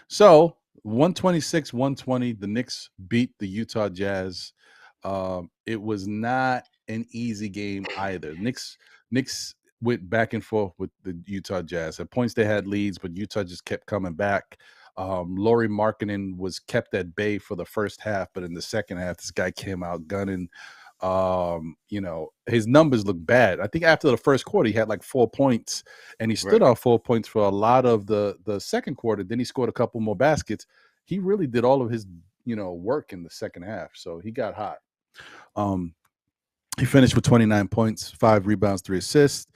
[SPEAKER 3] So 126-120, the Knicks beat the Utah Jazz. It was not an easy game either. Knicks went back and forth with the Utah Jazz. At points they had leads, but Utah just kept coming back. Lauri Markkanen was kept at bay for the first half, but in the second half, this guy came out gunning. His numbers look bad. I think after the first quarter, he had like 4 points, and he stood on 4 points for a lot of the second quarter. Then he scored a couple more baskets. He really did all of his work in the second half, so he got hot. He finished with 29 points, 5 rebounds, 3 assists.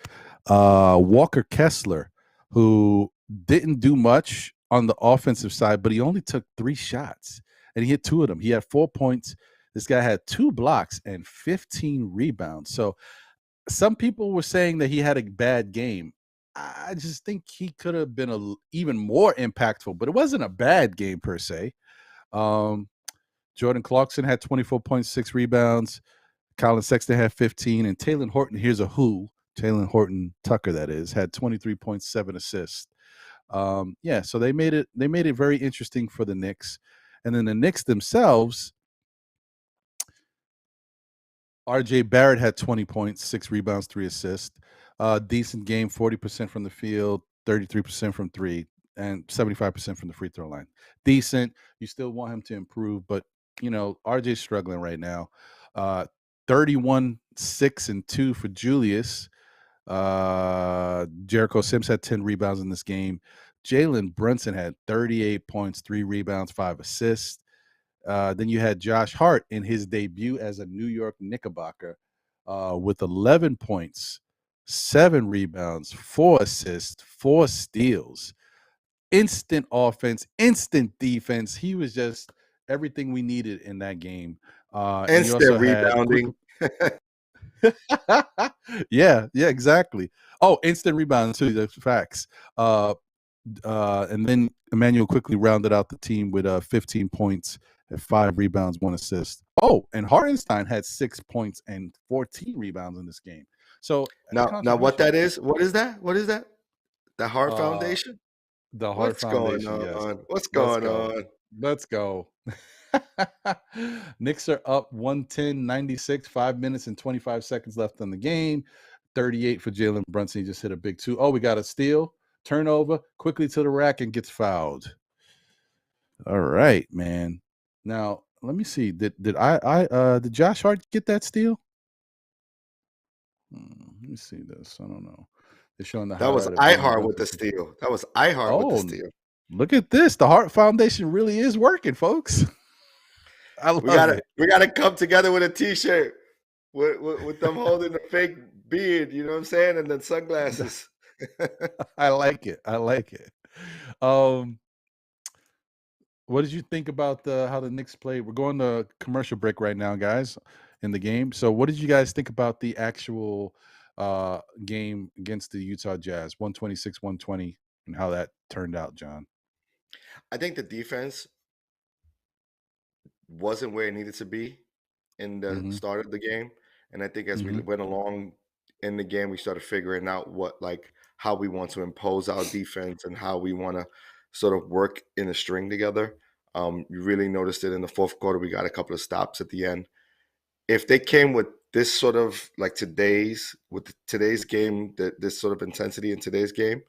[SPEAKER 3] Walker Kessler, who didn't do much on the offensive side, but he only took 3 shots. and he hit 2 of them. He had 4 points. This guy had 2 blocks and 15 rebounds. So some people were saying that he had a bad game. I just think he could have been even more impactful, but it wasn't a bad game per se. Jordan Clarkson had 24.6 rebounds. Colin Sexton had 15, and Taylor Horton, here's a who. Taylor Horton Tucker, that is, had 23.7 assists. So they made it very interesting for the Knicks. And then the Knicks themselves, RJ Barrett had 20 points, 6 rebounds, 3 assists. Decent game, 40% from the field, 33% from 3, and 75% from the free throw line. Decent. You still want him to improve, but RJ's struggling right now. 31, 6, and 2 for Julius. Jericho Sims had 10 rebounds in this game. Jalen Brunson had 38 points, 3 rebounds, 5 assists. Then you had Josh Hart in his debut as a New York Knickerbocker with 11 points, 7 rebounds, 4 assists, 4 steals. Instant offense, instant defense. He was just everything we needed in that game.
[SPEAKER 6] Instant rebounding.
[SPEAKER 3] Yeah, exactly. Oh, instant rebound too. That's facts. And then Emmanuel quickly rounded out the team with 15 points and 5 rebounds, 1 assist. Oh, and Hartenstein had 6 points and 14 rebounds in this game. So
[SPEAKER 6] now what that is? What is that? What is that? The Hart Foundation?
[SPEAKER 3] The Hart Foundation.
[SPEAKER 6] Going on?
[SPEAKER 3] Yes.
[SPEAKER 6] What's going on?
[SPEAKER 3] Let's go. Knicks are up 110-96, 5 minutes and 25 seconds left on the game. 38 for Jalen Brunson. He just hit a big 2. Oh, we got a steal, turnover, quickly to the rack and gets fouled. All right, man. Now, let me see. Did Josh Hart get that steal? Let me see this. I don't know. They're showing the
[SPEAKER 6] that was Hart with the steal. That was Hart with the steal.
[SPEAKER 3] Look at this. The Hart Foundation really is working, folks.
[SPEAKER 6] We gotta come together with a T-shirt with them holding the fake beard. You know what I'm saying? And then sunglasses.
[SPEAKER 3] I like it. What did you think about how the Knicks played? We're going to commercial break right now, guys, in the game. So what did you guys think about the actual game against the Utah Jazz, 126-120, and how that turned out, John?
[SPEAKER 6] I think the defense wasn't where it needed to be in the start of the game. And I think as we went along in the game, we started figuring out how we want to impose our defense and how we want to sort of work in a string together. You really noticed it in the fourth quarter. We got a couple of stops at the end. If they came with this sort of today's game, this sort of intensity in today's game,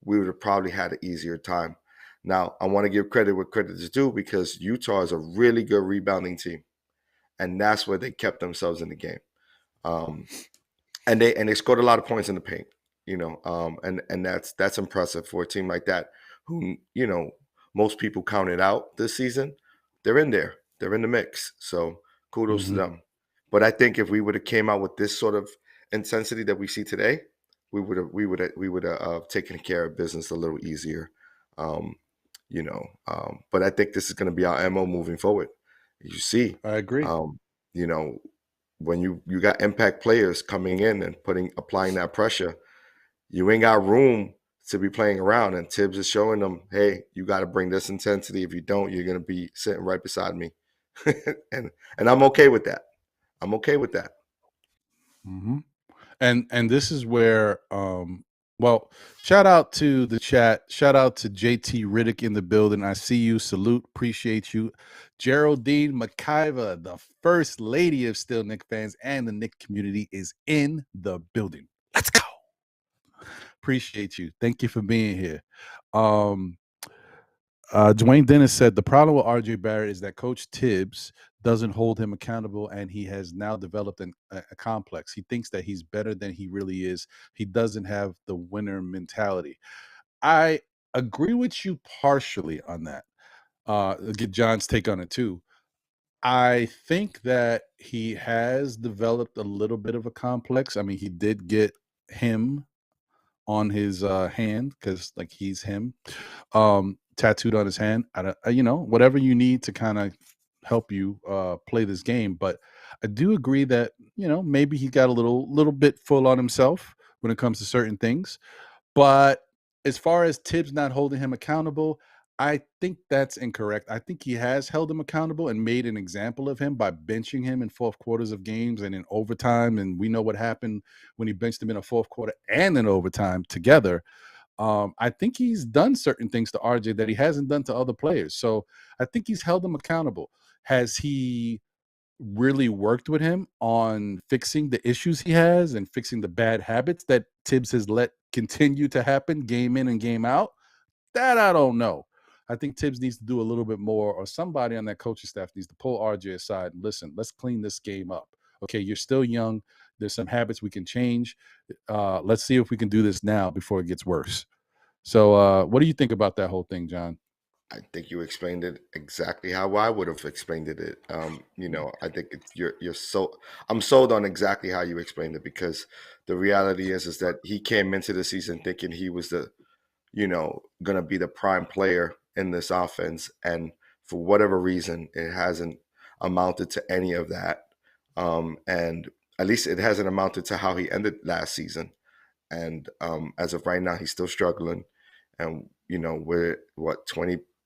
[SPEAKER 6] we would have probably had an easier time. Now, I want to give credit where credit is due because Utah is a really good rebounding team, and that's where they kept themselves in the game. And they scored a lot of points in the paint, and that's impressive for a team like that who, most people counted out this season. They're in there. They're in the mix. So kudos to them. But I think if we would have came out with this sort of intensity that we see today, we would have taken care of business a little easier. But I think this is going to be our MO moving forward. You see,
[SPEAKER 3] I agree.
[SPEAKER 6] When you got impact players coming in and applying that pressure, you ain't got room to be playing around. And Tibbs is showing them, hey, you got to bring this intensity. If you don't, you're going to be sitting right beside me. and I'm okay with that.
[SPEAKER 3] And this is where shout out to the chat. Shout out to JT Riddick in the building. I see you. Salute. Appreciate you. Geraldine McIver, the first lady of Still Knick fans and the Knick community, is in the building. Let's go. Appreciate you. Thank you for being here. Dwayne Dennis said the problem with RJ Barrett is that Coach Tibbs doesn't hold him accountable, and he has now developed a complex. He thinks that he's better than he really is. He doesn't have the winner mentality. I agree with you partially on that. Get John's take on it too. I think that he has developed a little bit of a complex. I mean, he did get him on his hand because he's him. To tattooed on his hand. Whatever you need to kind of help you play this game. But I do agree that maybe he got a little bit full on himself when it comes to certain things. But as far as Tibbs not holding him accountable, I think that's incorrect. I think he has held him accountable and made an example of him by benching him in fourth quarters of games and in overtime. And we know what happened when he benched him in a fourth quarter and in overtime together. I think he's done certain things to RJ that he hasn't done to other players. So I think he's held him accountable. Has he really worked with him on fixing the issues he has and fixing the bad habits that Tibbs has let continue to happen game in and game out? That I don't know. I think Tibbs needs to do a little bit more, or somebody on that coaching staff needs to pull RJ aside and listen, let's clean this game up. Okay, you're still young. There's some habits we can change. Let's see if we can do this now before it gets worse. So what do you think about that whole thing, John?
[SPEAKER 6] I think you explained it exactly how I would have explained it. I think I'm sold on exactly how you explained it, because the reality is that he came into the season thinking he was going to be the prime player in this offense. And for whatever reason, it hasn't amounted to any of that. And at least it hasn't amounted to how he ended last season. And as of right now, he's still struggling. And, we're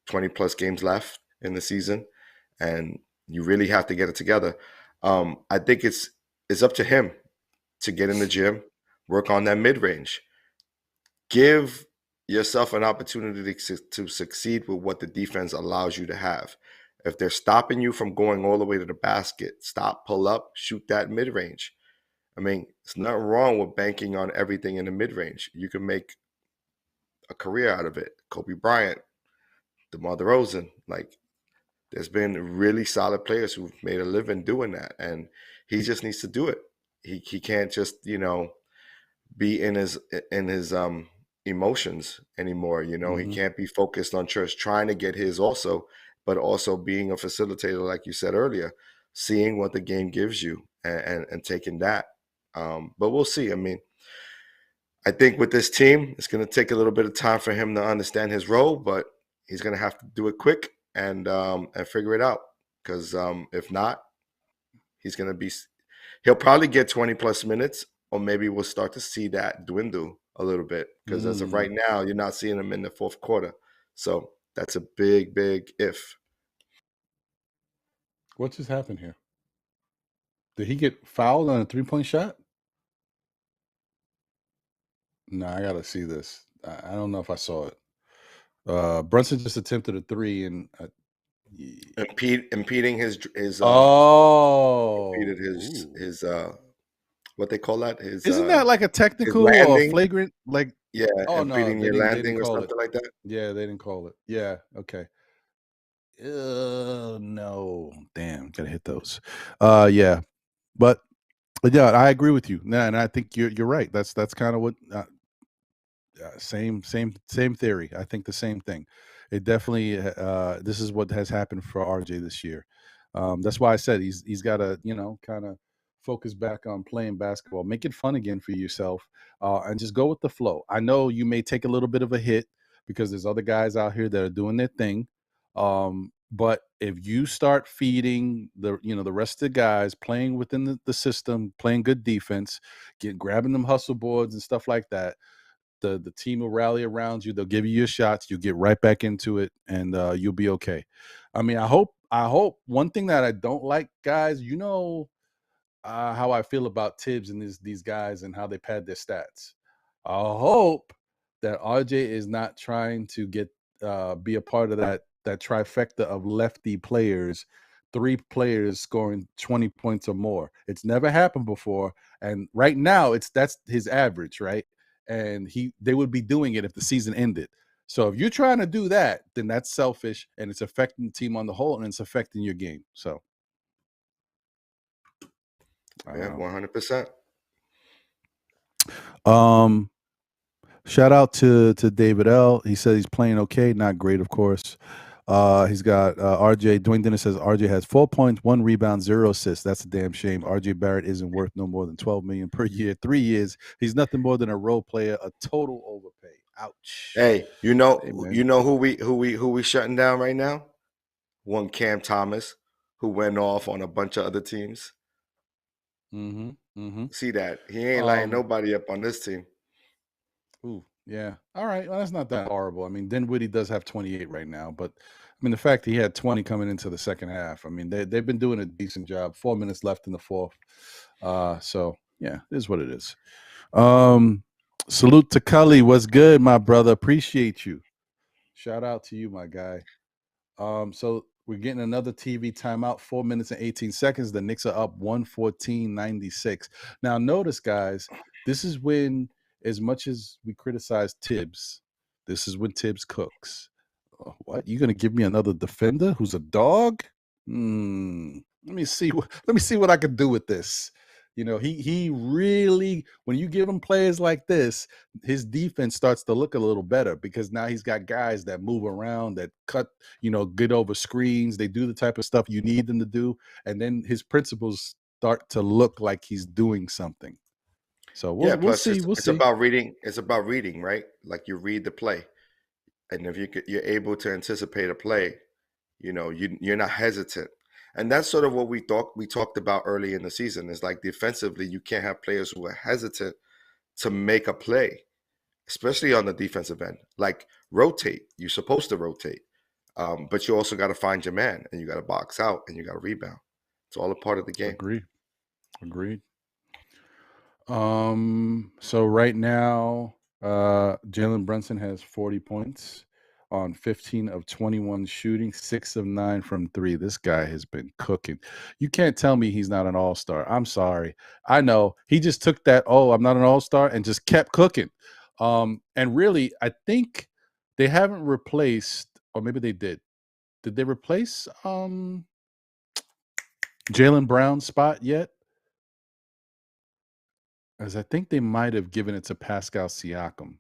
[SPEAKER 6] 20 plus games left in the season, and you really have to get it together. I think it's up to him to get in the gym, work on that mid-range, give yourself an opportunity to succeed with what the defense allows you to have. If they're stopping you from going all the way to the basket, stop, pull up, shoot that mid-range. I mean, it's nothing wrong with banking on everything in the mid-range. You can make a career out of it. Kobe Bryant, DeMar DeRozan, there's been really solid players who've made a living doing that, and he just needs to do it. He can't just be in his emotions anymore. He can't be focused on just trying to get his also, but also being a facilitator, like you said earlier, seeing what the game gives you and taking that. But we'll see. I mean, I think with this team, it's going to take a little bit of time for him to understand his role, but he's going to have to do it quick and figure it out. Because if not, he'll probably get 20 plus minutes, or maybe we'll start to see that dwindle a little bit. Because as of right now, you're not seeing him in the fourth quarter. So that's a big, big if.
[SPEAKER 3] What just happened here? Did he get fouled on a 3-point shot? No, I gotta see this. I don't know if I saw it. Brunson just attempted a 3 and
[SPEAKER 6] impeding his impeded his what they call that?
[SPEAKER 3] Isn't that like a technical or flagrant?
[SPEAKER 6] Impeding your landing or something like that.
[SPEAKER 3] Yeah, they didn't call it. Yeah, okay. No, damn, gotta hit those. Yeah, but yeah, I agree with you. And I think you're right. That's kind of what. Same theory. I think the same thing. It definitely this is what has happened for RJ this year. That's why I said he's got to kind of focus back on playing basketball, make it fun again for yourself, and just go with the flow. I know you may take a little bit of a hit because there's other guys out here that are doing their thing, but if you start feeding the rest of the guys playing within the system, playing good defense, grabbing them hustle boards and stuff like that, the team will rally around you. They'll give you your shots. You'll get right back into it, and you'll be okay. I mean, I hope. One thing that I don't like, guys, how I feel about Tibbs and these guys and how they pad their stats. I hope that RJ is not trying to be a part of that trifecta of lefty players, 3 players scoring 20 points or more. It's never happened before, and right now that's his average, right? And they would be doing it if the season ended. So if you're trying to do that, then that's selfish, and it's affecting the team on the whole, and it's affecting your game. So,
[SPEAKER 6] yeah, 100%.
[SPEAKER 3] Shout out to David L. He said he's playing okay, not great, of course. He's got RJ. Dwayne Dennis says RJ has 4 points, 1 rebound, 0 assists. That's a damn shame. RJ Barrett isn't worth no more than $12 million per year. 3 years. He's nothing more than a role player, a total overpay. Ouch.
[SPEAKER 6] Hey,
[SPEAKER 3] Hey, man.
[SPEAKER 6] you know who we shutting down right now? One Cam Thomas, who went off on a bunch of other teams.
[SPEAKER 3] Mm-hmm. Mm-hmm.
[SPEAKER 6] See that? He ain't lining
[SPEAKER 3] Um,
[SPEAKER 6] nobody up on this team.
[SPEAKER 3] Ooh, yeah. All right. Well, that's not that horrible. I mean, Dinwiddie does have 28 right now, but I mean, the fact that he had 20 coming into the second half, I mean, they've been doing a decent job. 4 minutes left in the fourth. So yeah, it is what it is. Salute to Cully. What's good, my brother? Appreciate you. Shout out to you, my guy. So we're getting another TV timeout, 4 minutes and 18 seconds. The Knicks are up 114-96. Now, notice, guys, this is when, as much as we criticize Tibbs, this is when Tibbs cooks. What? You gonna give me another defender who's a dog? Let me see. Let me see what I can do with this. You know, he really, when you give him players like this, his defense starts to look a little better because now he's got guys that move around, that cut, get over screens. They do the type of stuff you need them to do, and then his principles start to look like he's doing something. So we'll
[SPEAKER 6] Plus
[SPEAKER 3] see. We'll
[SPEAKER 6] it's
[SPEAKER 3] see.
[SPEAKER 6] about reading. It's about reading, right? Like you read the play, and if you're able to anticipate a play, you're not hesitant. And that's sort of what we talked about early in the season. Is like defensively, you can't have players who are hesitant to make a play, especially on the defensive end. Like rotate. You're supposed to rotate, but you also got to find your man, and you got to box out, and you got to rebound. It's all a part of the game.
[SPEAKER 3] Agreed. So right now, Jalen Brunson has 40 points on 15 of 21 shooting, 6 of 9 from 3. This guy has been cooking. You can't tell me he's not an all-star. I'm sorry. I know he just took that, I'm not an all-star, and just kept cooking. And really, I think they haven't replaced, or maybe they did. Did they replace Jalen Brown's spot yet? As I think they might have given it to Pascal Siakam.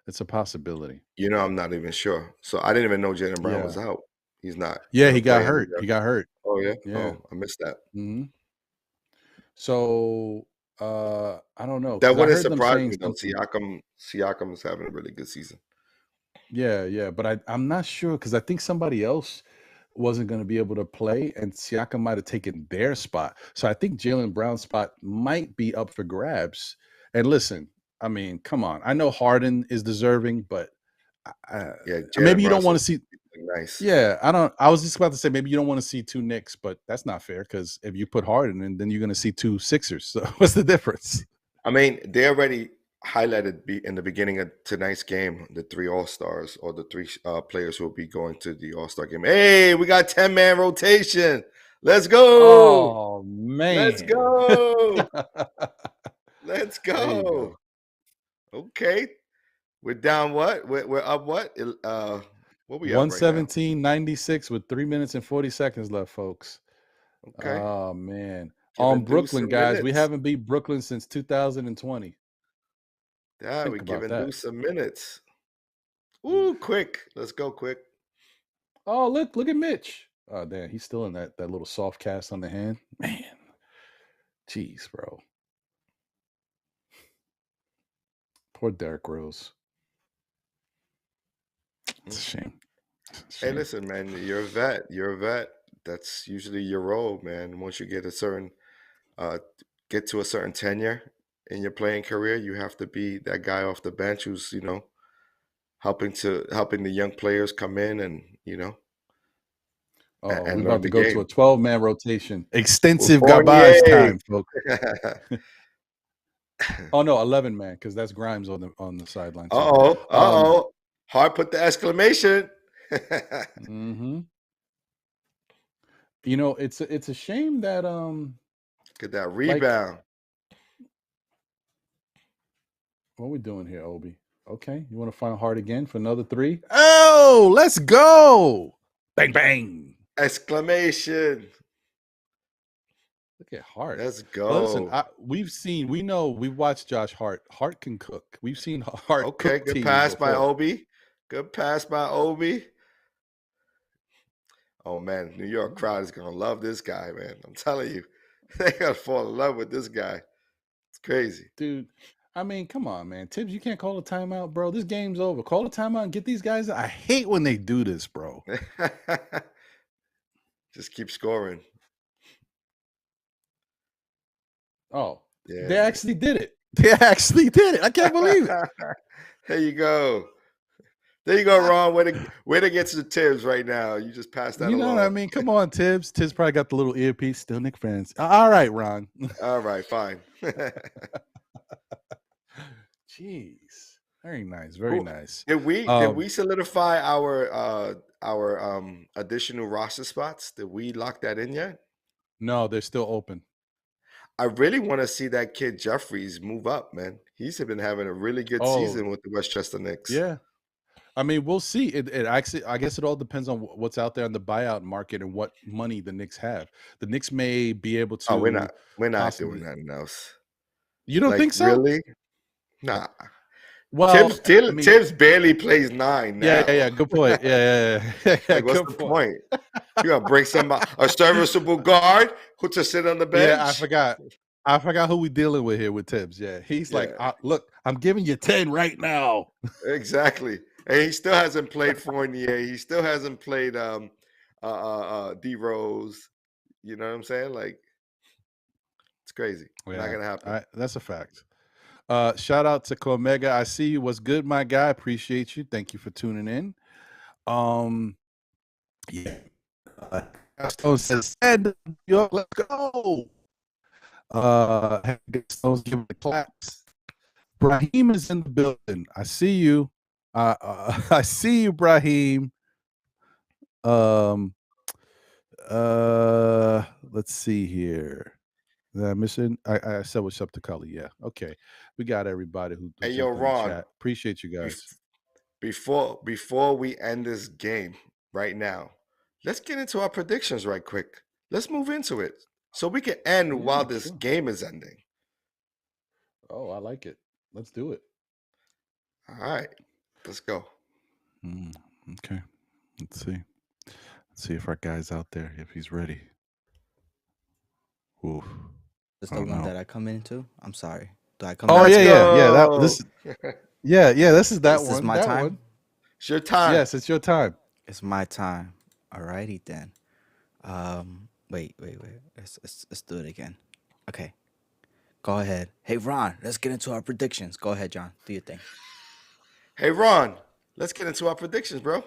[SPEAKER 3] It's a possibility.
[SPEAKER 6] I'm not even sure. So I didn't even know Jaylen Brown was out. He's not.
[SPEAKER 3] Yeah, he got hurt. He got hurt.
[SPEAKER 6] Oh yeah.
[SPEAKER 3] Yeah.
[SPEAKER 6] Oh, I missed that.
[SPEAKER 3] Mm-hmm. So I don't know.
[SPEAKER 6] That wouldn't surprise me though. Siakam is having a really good season.
[SPEAKER 3] Yeah. But I'm not sure because I think somebody else wasn't going to be able to play, and Siakam might have taken their spot. So I think Jaylen Brown's spot might be up for grabs. And listen, I mean, come on. I know Harden is deserving, but maybe you don't want to see.
[SPEAKER 6] Nice.
[SPEAKER 3] Yeah, I was just about to say maybe you don't want to see 2 Knicks, but that's not fair because if you put Harden in, then you're going to see 2 Sixers. So what's the difference?
[SPEAKER 6] I mean, they already highlighted in the beginning of tonight's game the 3 All-Stars or the 3 players who will be going to the All-Star game. Hey, we got 10-man rotation. Let's go.
[SPEAKER 3] Oh, man.
[SPEAKER 6] Let's go. Let's go. Okay. We're down what? We're up what? What we up right now?
[SPEAKER 3] 117-96 with 3 minutes and 40 seconds left, folks.
[SPEAKER 6] Okay.
[SPEAKER 3] Oh, man.
[SPEAKER 6] Giving
[SPEAKER 3] Brooklyn, guys. We
[SPEAKER 6] minutes.
[SPEAKER 3] haven't beat Brooklyn since 2020.
[SPEAKER 6] Yeah, we're giving Deuce some minutes. Ooh, quick. Let's go quick.
[SPEAKER 3] Oh, look at Mitch. Oh, damn. He's still in that little soft cast on the hand. Man. Jeez, bro. Poor Derrick Rose. It's a shame.
[SPEAKER 6] Hey, listen, man. You're a vet. That's usually your role, man. Once you get a certain get to a certain tenure in your playing career, you have to be that guy off the bench who's, helping the young players come in and,
[SPEAKER 3] we're about to go to a 12-man rotation. Extensive
[SPEAKER 6] Fournier.
[SPEAKER 3] garbage time, folks. Oh no, 11-man, because that's Grimes on the sideline.
[SPEAKER 6] Hart put the exclamation.
[SPEAKER 3] Mm-hmm. It's a shame that
[SPEAKER 6] Get that rebound.
[SPEAKER 3] What are we doing here, Obi? Okay, you want to find Hart again for another 3? Oh, let's go! Bang bang!
[SPEAKER 6] Exclamation!
[SPEAKER 3] Look at Hart.
[SPEAKER 6] Let's go.
[SPEAKER 3] Well, listen, we've watched Josh Hart. Hart can cook. We've seen Hart.
[SPEAKER 6] Okay, good pass by Obi. Good pass by Obi. Oh man, New York crowd is gonna love this guy, man. I'm telling you, they gotta fall in love with this guy. It's crazy,
[SPEAKER 3] dude. I mean, come on, man. Tibbs, you can't call a timeout, bro. This game's over. Call a timeout and get these guys. I hate when they do this, bro.
[SPEAKER 6] Just keep scoring.
[SPEAKER 3] Oh,
[SPEAKER 6] Yeah.
[SPEAKER 3] they actually did it. They actually did it. I can't believe it.
[SPEAKER 6] There you go. There you go, Ron. Way to get to the Tibbs right now. You just passed that
[SPEAKER 3] You know
[SPEAKER 6] along.
[SPEAKER 3] what I mean? Come on, Tibbs. Tibbs probably got the little earpiece. Still Knicks fans. All right, Ron.
[SPEAKER 6] All right, fine.
[SPEAKER 3] Jeez. Very nice. Very nice.
[SPEAKER 6] Did we solidify our additional roster spots? Did we lock that in yet?
[SPEAKER 3] No, they're still open.
[SPEAKER 6] I really want to see that kid Jeffries move up, man. He's been having a really good season with the Westchester Knicks.
[SPEAKER 3] Yeah. I mean, we'll see. It actually, I guess it all depends on what's out there on the buyout market and what money the Knicks have. The Knicks may be able to.
[SPEAKER 6] Oh, we're not
[SPEAKER 3] possibly.
[SPEAKER 6] doing nothing else.
[SPEAKER 3] You don't think so?
[SPEAKER 6] Really? Nah.
[SPEAKER 3] Well,
[SPEAKER 6] Tibbs barely plays 9 now.
[SPEAKER 3] Yeah. Good point. Yeah.
[SPEAKER 6] Like, what's the point? You gonna bring a serviceable guard who to sit on the bench?
[SPEAKER 3] Yeah, I forgot who we dealing with here with Tibbs. Yeah, he's like, look, I'm giving you 10 right now.
[SPEAKER 6] Exactly, and he still hasn't played Fournier. He still hasn't played D Rose. You know what I'm saying? Like, it's crazy.
[SPEAKER 3] Yeah,
[SPEAKER 6] not gonna happen.
[SPEAKER 3] That's a fact. Shout out to Comega. I see you. What's good, my guy? Appreciate you. Thank you for tuning in. Yeah. Stone says, "Stand up, let's go." Stone's giving the claps. Brahim is in the building. I see you. I see you, Brahim. Let's see here. Did I miss it? I said what's up to Cully. Yeah. Okay. We got everybody who.
[SPEAKER 6] Hey, yo, Ron.
[SPEAKER 3] Chat. Appreciate you guys.
[SPEAKER 6] Before we end this game right now, let's get into our predictions right quick. Let's move into it so we can end while this game is ending.
[SPEAKER 3] Oh, I like it. Let's do it.
[SPEAKER 6] All right. Let's go.
[SPEAKER 3] Okay. Let's see. Let's see if our guy's out there, if he's ready. Oof.
[SPEAKER 5] Is the one that I come into? I'm sorry. Do I come?
[SPEAKER 3] Oh,
[SPEAKER 5] into?
[SPEAKER 3] yeah. This is that one.
[SPEAKER 5] This is my time.
[SPEAKER 3] One.
[SPEAKER 6] It's your time.
[SPEAKER 3] Yes, it's your time.
[SPEAKER 5] It's my time. Alrighty then. Wait. Let's do it again. Okay. Go ahead. Hey Ron, let's get into our predictions. Go ahead, John. Do your thing.
[SPEAKER 6] Hey Ron, let's get into our predictions, bro.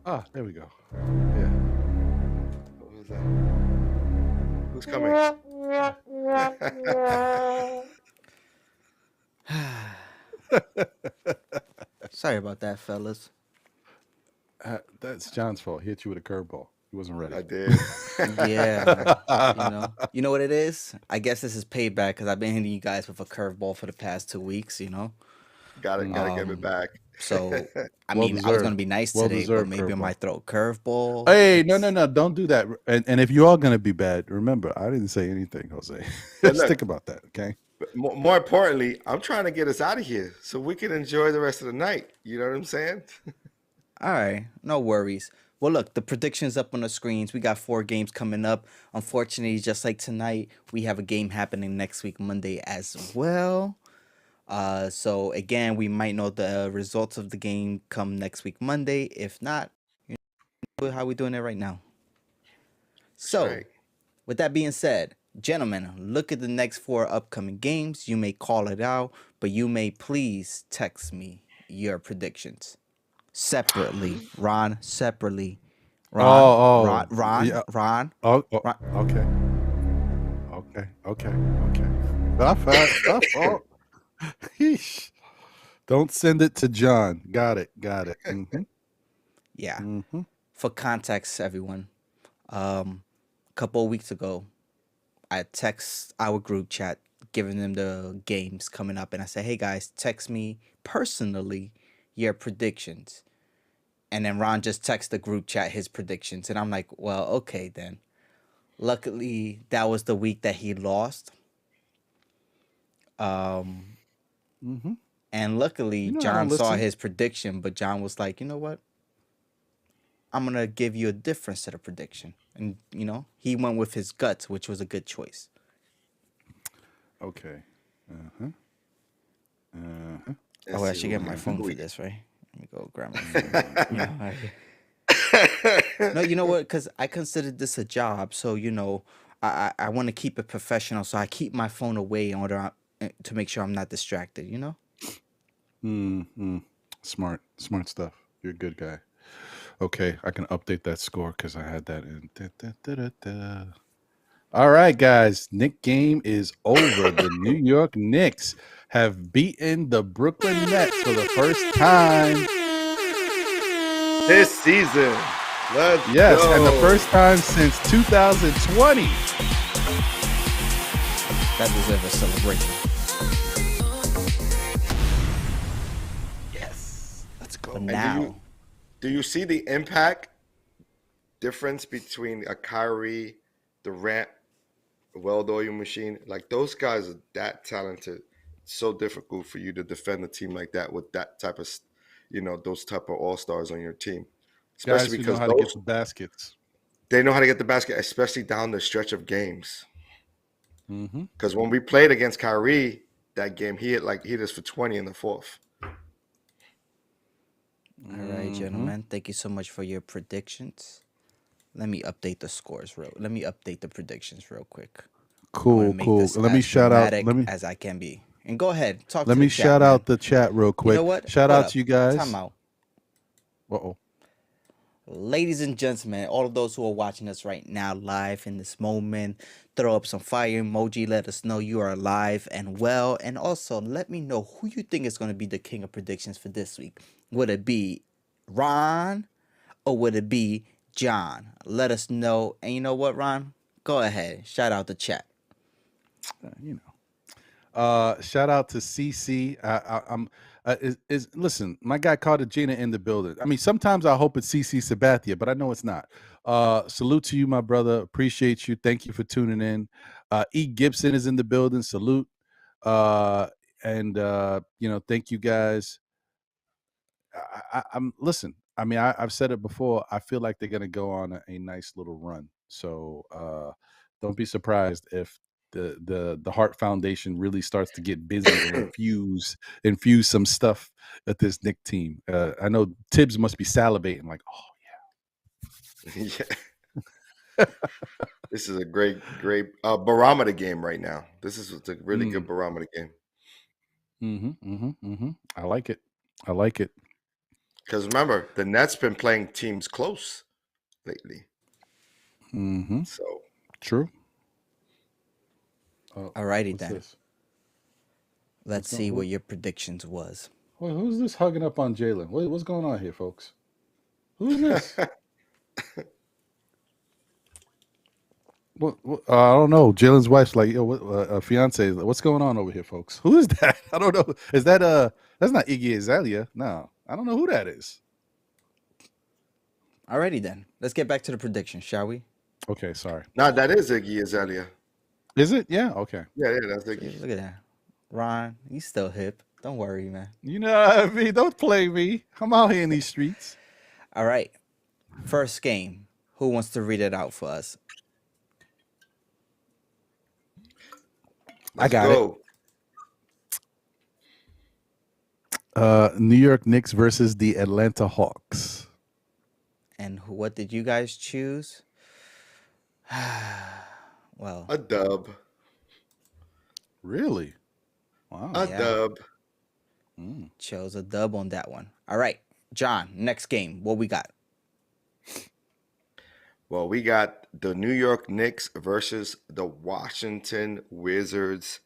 [SPEAKER 3] Ah, there we go. Yeah.
[SPEAKER 6] What was that? Who's coming?
[SPEAKER 5] Sorry about that, fellas.
[SPEAKER 3] That's John's fault. He hit you with a curveball. He wasn't ready.
[SPEAKER 6] I did.
[SPEAKER 5] Yeah. You know what it is? I guess this is payback because I've been hitting you guys with a curveball for the past 2 weeks,
[SPEAKER 6] Gotta give it back.
[SPEAKER 5] So, I mean, I was going to be nice today, but maybe I might throw a curveball.
[SPEAKER 3] Hey, no. Don't do that. And if you are going to be bad, remember, I didn't say anything, Jose. Let's think about that, okay?
[SPEAKER 6] More importantly, I'm trying to get us out of here so we can enjoy the rest of the night. You know what I'm saying?
[SPEAKER 5] All right. No worries. Well, look, the predictions up on the screens. We got 4 games coming up. Unfortunately, just like tonight, we have a game happening next week, Monday as well. So again, we might know the results of the game come next week, Monday. If not, how we doing it right now. So, with that being said, gentlemen, look at the next 4 upcoming games. You may call it out, but you may please text me your predictions separately. Ron, separately. Ron.
[SPEAKER 3] Ron. Oh, okay. Yeesh. Don't send it to John. Got it. Mm-hmm.
[SPEAKER 5] Yeah.
[SPEAKER 3] Mm-hmm.
[SPEAKER 5] For context, everyone, a couple of weeks ago, I text our group chat, giving them the games coming up, and I said, "Hey guys, text me personally your predictions." And then Ron just texted the group chat his predictions, and I'm like, "Well, okay then." Luckily, that was the week that he lost. And luckily, John saw his prediction, but John was like, "You know what? I'm gonna give you a different set of prediction. And he went with his guts, which was a good choice.
[SPEAKER 3] Okay.
[SPEAKER 5] Oh, I
[SPEAKER 6] see
[SPEAKER 5] should
[SPEAKER 6] who
[SPEAKER 5] get my
[SPEAKER 6] we-
[SPEAKER 5] phone
[SPEAKER 6] who
[SPEAKER 5] for
[SPEAKER 6] we-
[SPEAKER 5] this, right? Let me go grab my phone. No, you know what? Because I considered this a job, so I want to keep it professional. So I keep my phone away in order to make sure I'm not distracted.
[SPEAKER 3] Smart stuff. You're a good guy. Okay, I can update that score because I had that in. All right, guys. Knick game is over. The New York Knicks have beaten the Brooklyn Nets for the first time.
[SPEAKER 6] This season. Let's
[SPEAKER 3] Yes,
[SPEAKER 6] go.
[SPEAKER 3] and the first time since 2020.
[SPEAKER 5] That deserves a celebration.
[SPEAKER 6] Yes. Let's go.
[SPEAKER 5] But
[SPEAKER 6] And
[SPEAKER 5] now,
[SPEAKER 6] do you see the impact difference between a Kyrie, Durant, well-oiled machine? Like those guys are that talented. It's so difficult for you to defend a team like that with that type of, those type of all-stars on your team.
[SPEAKER 3] Guys
[SPEAKER 6] Especially
[SPEAKER 3] who know
[SPEAKER 6] because
[SPEAKER 3] how to get the baskets.
[SPEAKER 6] they know how to get the basket, especially down the stretch of games.
[SPEAKER 3] Mm-hmm.
[SPEAKER 6] Because when we played against Kyrie that game, he hit us for 20 in the fourth.
[SPEAKER 5] all right, gentlemen, thank you so much for your predictions. Let me update the scores Let me update the predictions real quick. I wanna
[SPEAKER 3] Cool,
[SPEAKER 5] make
[SPEAKER 3] cool.
[SPEAKER 5] this
[SPEAKER 3] Let me
[SPEAKER 5] as
[SPEAKER 3] shout out.
[SPEAKER 5] dramatic as I can be. And go ahead, talk
[SPEAKER 3] Let
[SPEAKER 5] to
[SPEAKER 3] me
[SPEAKER 5] the chat,
[SPEAKER 3] shout
[SPEAKER 5] man.
[SPEAKER 3] out the chat real quick.
[SPEAKER 5] You know what?
[SPEAKER 3] Shout
[SPEAKER 5] Hold
[SPEAKER 3] out
[SPEAKER 5] up.
[SPEAKER 3] to you guys.
[SPEAKER 5] Time out.
[SPEAKER 3] Uh-oh.
[SPEAKER 5] Ladies and gentlemen, all of those who are watching us right now live in this moment, throw up some fire emoji. Let us know you are alive and well. And also, let me know who you think is going to be the king of predictions for this week. Would it be Ron or would it be John? Let us know. And you know what, Ron? Go ahead. Shout out the chat.
[SPEAKER 3] Shout out to CC. I'm listen, my guy Cartagena in the building. I mean, sometimes I hope it's CC Sabathia, but I know it's not. Salute to you, my brother. Appreciate you. Thank you for tuning in. E. Gibson is in the building. Salute. And thank you guys. I'm listen. I mean, I've said it before. I feel like they're gonna go on a nice little run. So don't be surprised if the Hart Foundation really starts to get busy and infuse some stuff at this Knick team. I know Tibbs must be salivating, like, oh
[SPEAKER 6] Yeah. This is a great barometer game right now. This is a really good barometer game.
[SPEAKER 3] I like it.
[SPEAKER 6] Because remember, the Nets been playing teams close lately. So
[SPEAKER 3] True.
[SPEAKER 5] Alrighty
[SPEAKER 3] What's
[SPEAKER 5] then.
[SPEAKER 3] this?
[SPEAKER 5] Let's see what your predictions was.
[SPEAKER 3] Wait, who's this hugging up on Jalen? What's going on here, folks? Who's this? What, I don't know. Jalen's wife's like, yo, fiance. What's going on over here, folks? Who is that? I don't know. Is that that's not Iggy Azalea? No, I don't know who that is.
[SPEAKER 5] Alrighty then. Let's get back to the predictions, shall we?
[SPEAKER 3] Okay, sorry.
[SPEAKER 6] no, that is Iggy Azalea.
[SPEAKER 3] Is it? Yeah. Okay.
[SPEAKER 6] Yeah, that's Iggy.
[SPEAKER 5] Look at that. Ron, you still hip. Don't worry, man.
[SPEAKER 3] You know what I mean? Don't play me. I'm out here in these streets.
[SPEAKER 5] All right. First game. Who wants to read it out for us?
[SPEAKER 6] Let's
[SPEAKER 3] I got
[SPEAKER 6] go.
[SPEAKER 3] it. New York Knicks versus the Atlanta Hawks.
[SPEAKER 5] And what did you guys choose? Well,
[SPEAKER 6] A dub.
[SPEAKER 3] Really? Wow.
[SPEAKER 6] A
[SPEAKER 5] Yeah.
[SPEAKER 6] dub.
[SPEAKER 5] chose a dub on that one. All right. John, next game. What we got?
[SPEAKER 6] Well, we got the New York Knicks versus the Washington Wizards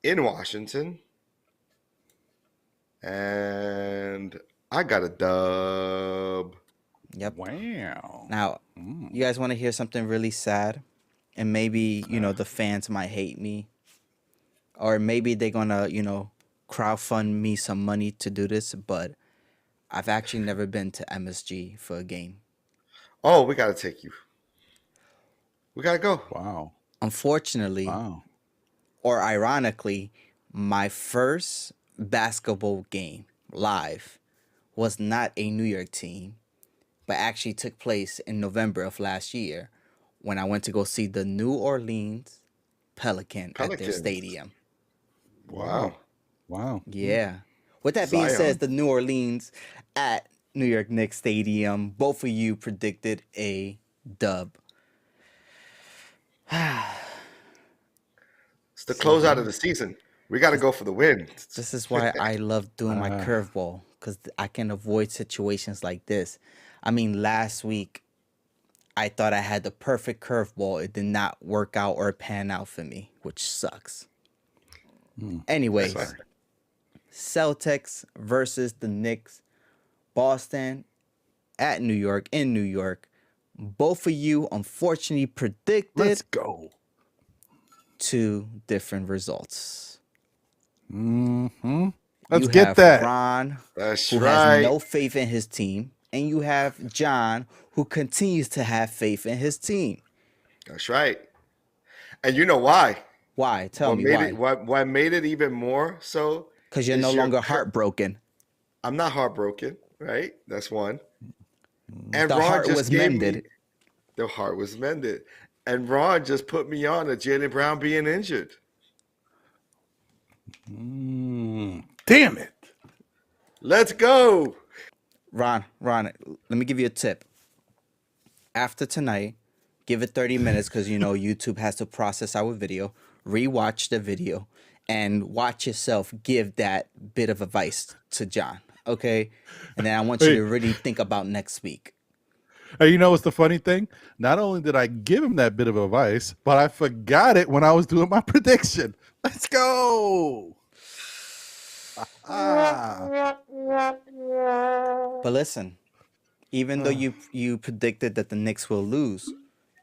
[SPEAKER 6] in Washington. And I got a dub.
[SPEAKER 5] Yep.
[SPEAKER 3] Wow.
[SPEAKER 5] Now, you guys want to hear something really sad? And maybe, the fans might hate me. Or maybe they're going to, crowdfund me some money to do this. But I've actually never been to MSG for a game.
[SPEAKER 6] Oh, we got to take you. We got to go.
[SPEAKER 3] Wow.
[SPEAKER 5] Unfortunately,
[SPEAKER 3] Wow.
[SPEAKER 5] or ironically, my first basketball game live was not a New York team. but actually took place in November of last year when I went to go see the New Orleans Pelican at their
[SPEAKER 6] Pelicans.
[SPEAKER 5] stadium.
[SPEAKER 6] Wow.
[SPEAKER 3] Wow.
[SPEAKER 5] Yeah. With that being
[SPEAKER 6] Zion.
[SPEAKER 5] said, the New Orleans at New York Knicks Stadium, both of you predicted a dub.
[SPEAKER 6] It's the closeout of the season. We got to go for the win.
[SPEAKER 5] This is why I love doing my curveball, because I can avoid situations like this. I mean, last week, I thought I had the perfect curveball. It did not work out or pan out for me, which sucks. Anyways, Celtics versus the Knicks. Boston at New York, in New York. Both of you, unfortunately, predicted
[SPEAKER 3] Let's go.
[SPEAKER 5] 2 different results.
[SPEAKER 3] Mm-hmm. Let's
[SPEAKER 5] You
[SPEAKER 3] get
[SPEAKER 5] have
[SPEAKER 3] that.
[SPEAKER 5] Ron,
[SPEAKER 6] That's
[SPEAKER 5] who
[SPEAKER 6] right.
[SPEAKER 5] has no faith in his team, and you have John, who continues to have faith in his team.
[SPEAKER 6] That's right. And you know why?
[SPEAKER 5] Why? Tell
[SPEAKER 6] What
[SPEAKER 5] me
[SPEAKER 6] made
[SPEAKER 5] why.
[SPEAKER 6] what made it even more so?
[SPEAKER 5] Because you're
[SPEAKER 6] is
[SPEAKER 5] no
[SPEAKER 6] your
[SPEAKER 5] longer
[SPEAKER 6] cur-
[SPEAKER 5] heartbroken.
[SPEAKER 6] I'm not heartbroken, right? That's one. And
[SPEAKER 5] The
[SPEAKER 6] Ron
[SPEAKER 5] heart
[SPEAKER 6] just
[SPEAKER 5] was
[SPEAKER 6] gave
[SPEAKER 5] mended.
[SPEAKER 6] me the heart was mended. And Ron just put me on to Jaylen Brown being injured.
[SPEAKER 3] Damn it.
[SPEAKER 6] Let's go.
[SPEAKER 5] Ron, let me give you a tip. After tonight, give it 30 minutes because, you know, YouTube has to process our video. Rewatch the video and watch yourself give that bit of advice to John, okay? And then I want you
[SPEAKER 3] Hey.
[SPEAKER 5] to really think about next week.
[SPEAKER 3] Hey, you know what's the funny thing? Not only did I give him that bit of advice, but I forgot it when I was doing my prediction. Let's go.
[SPEAKER 5] But listen, even though you predicted that the Knicks will lose,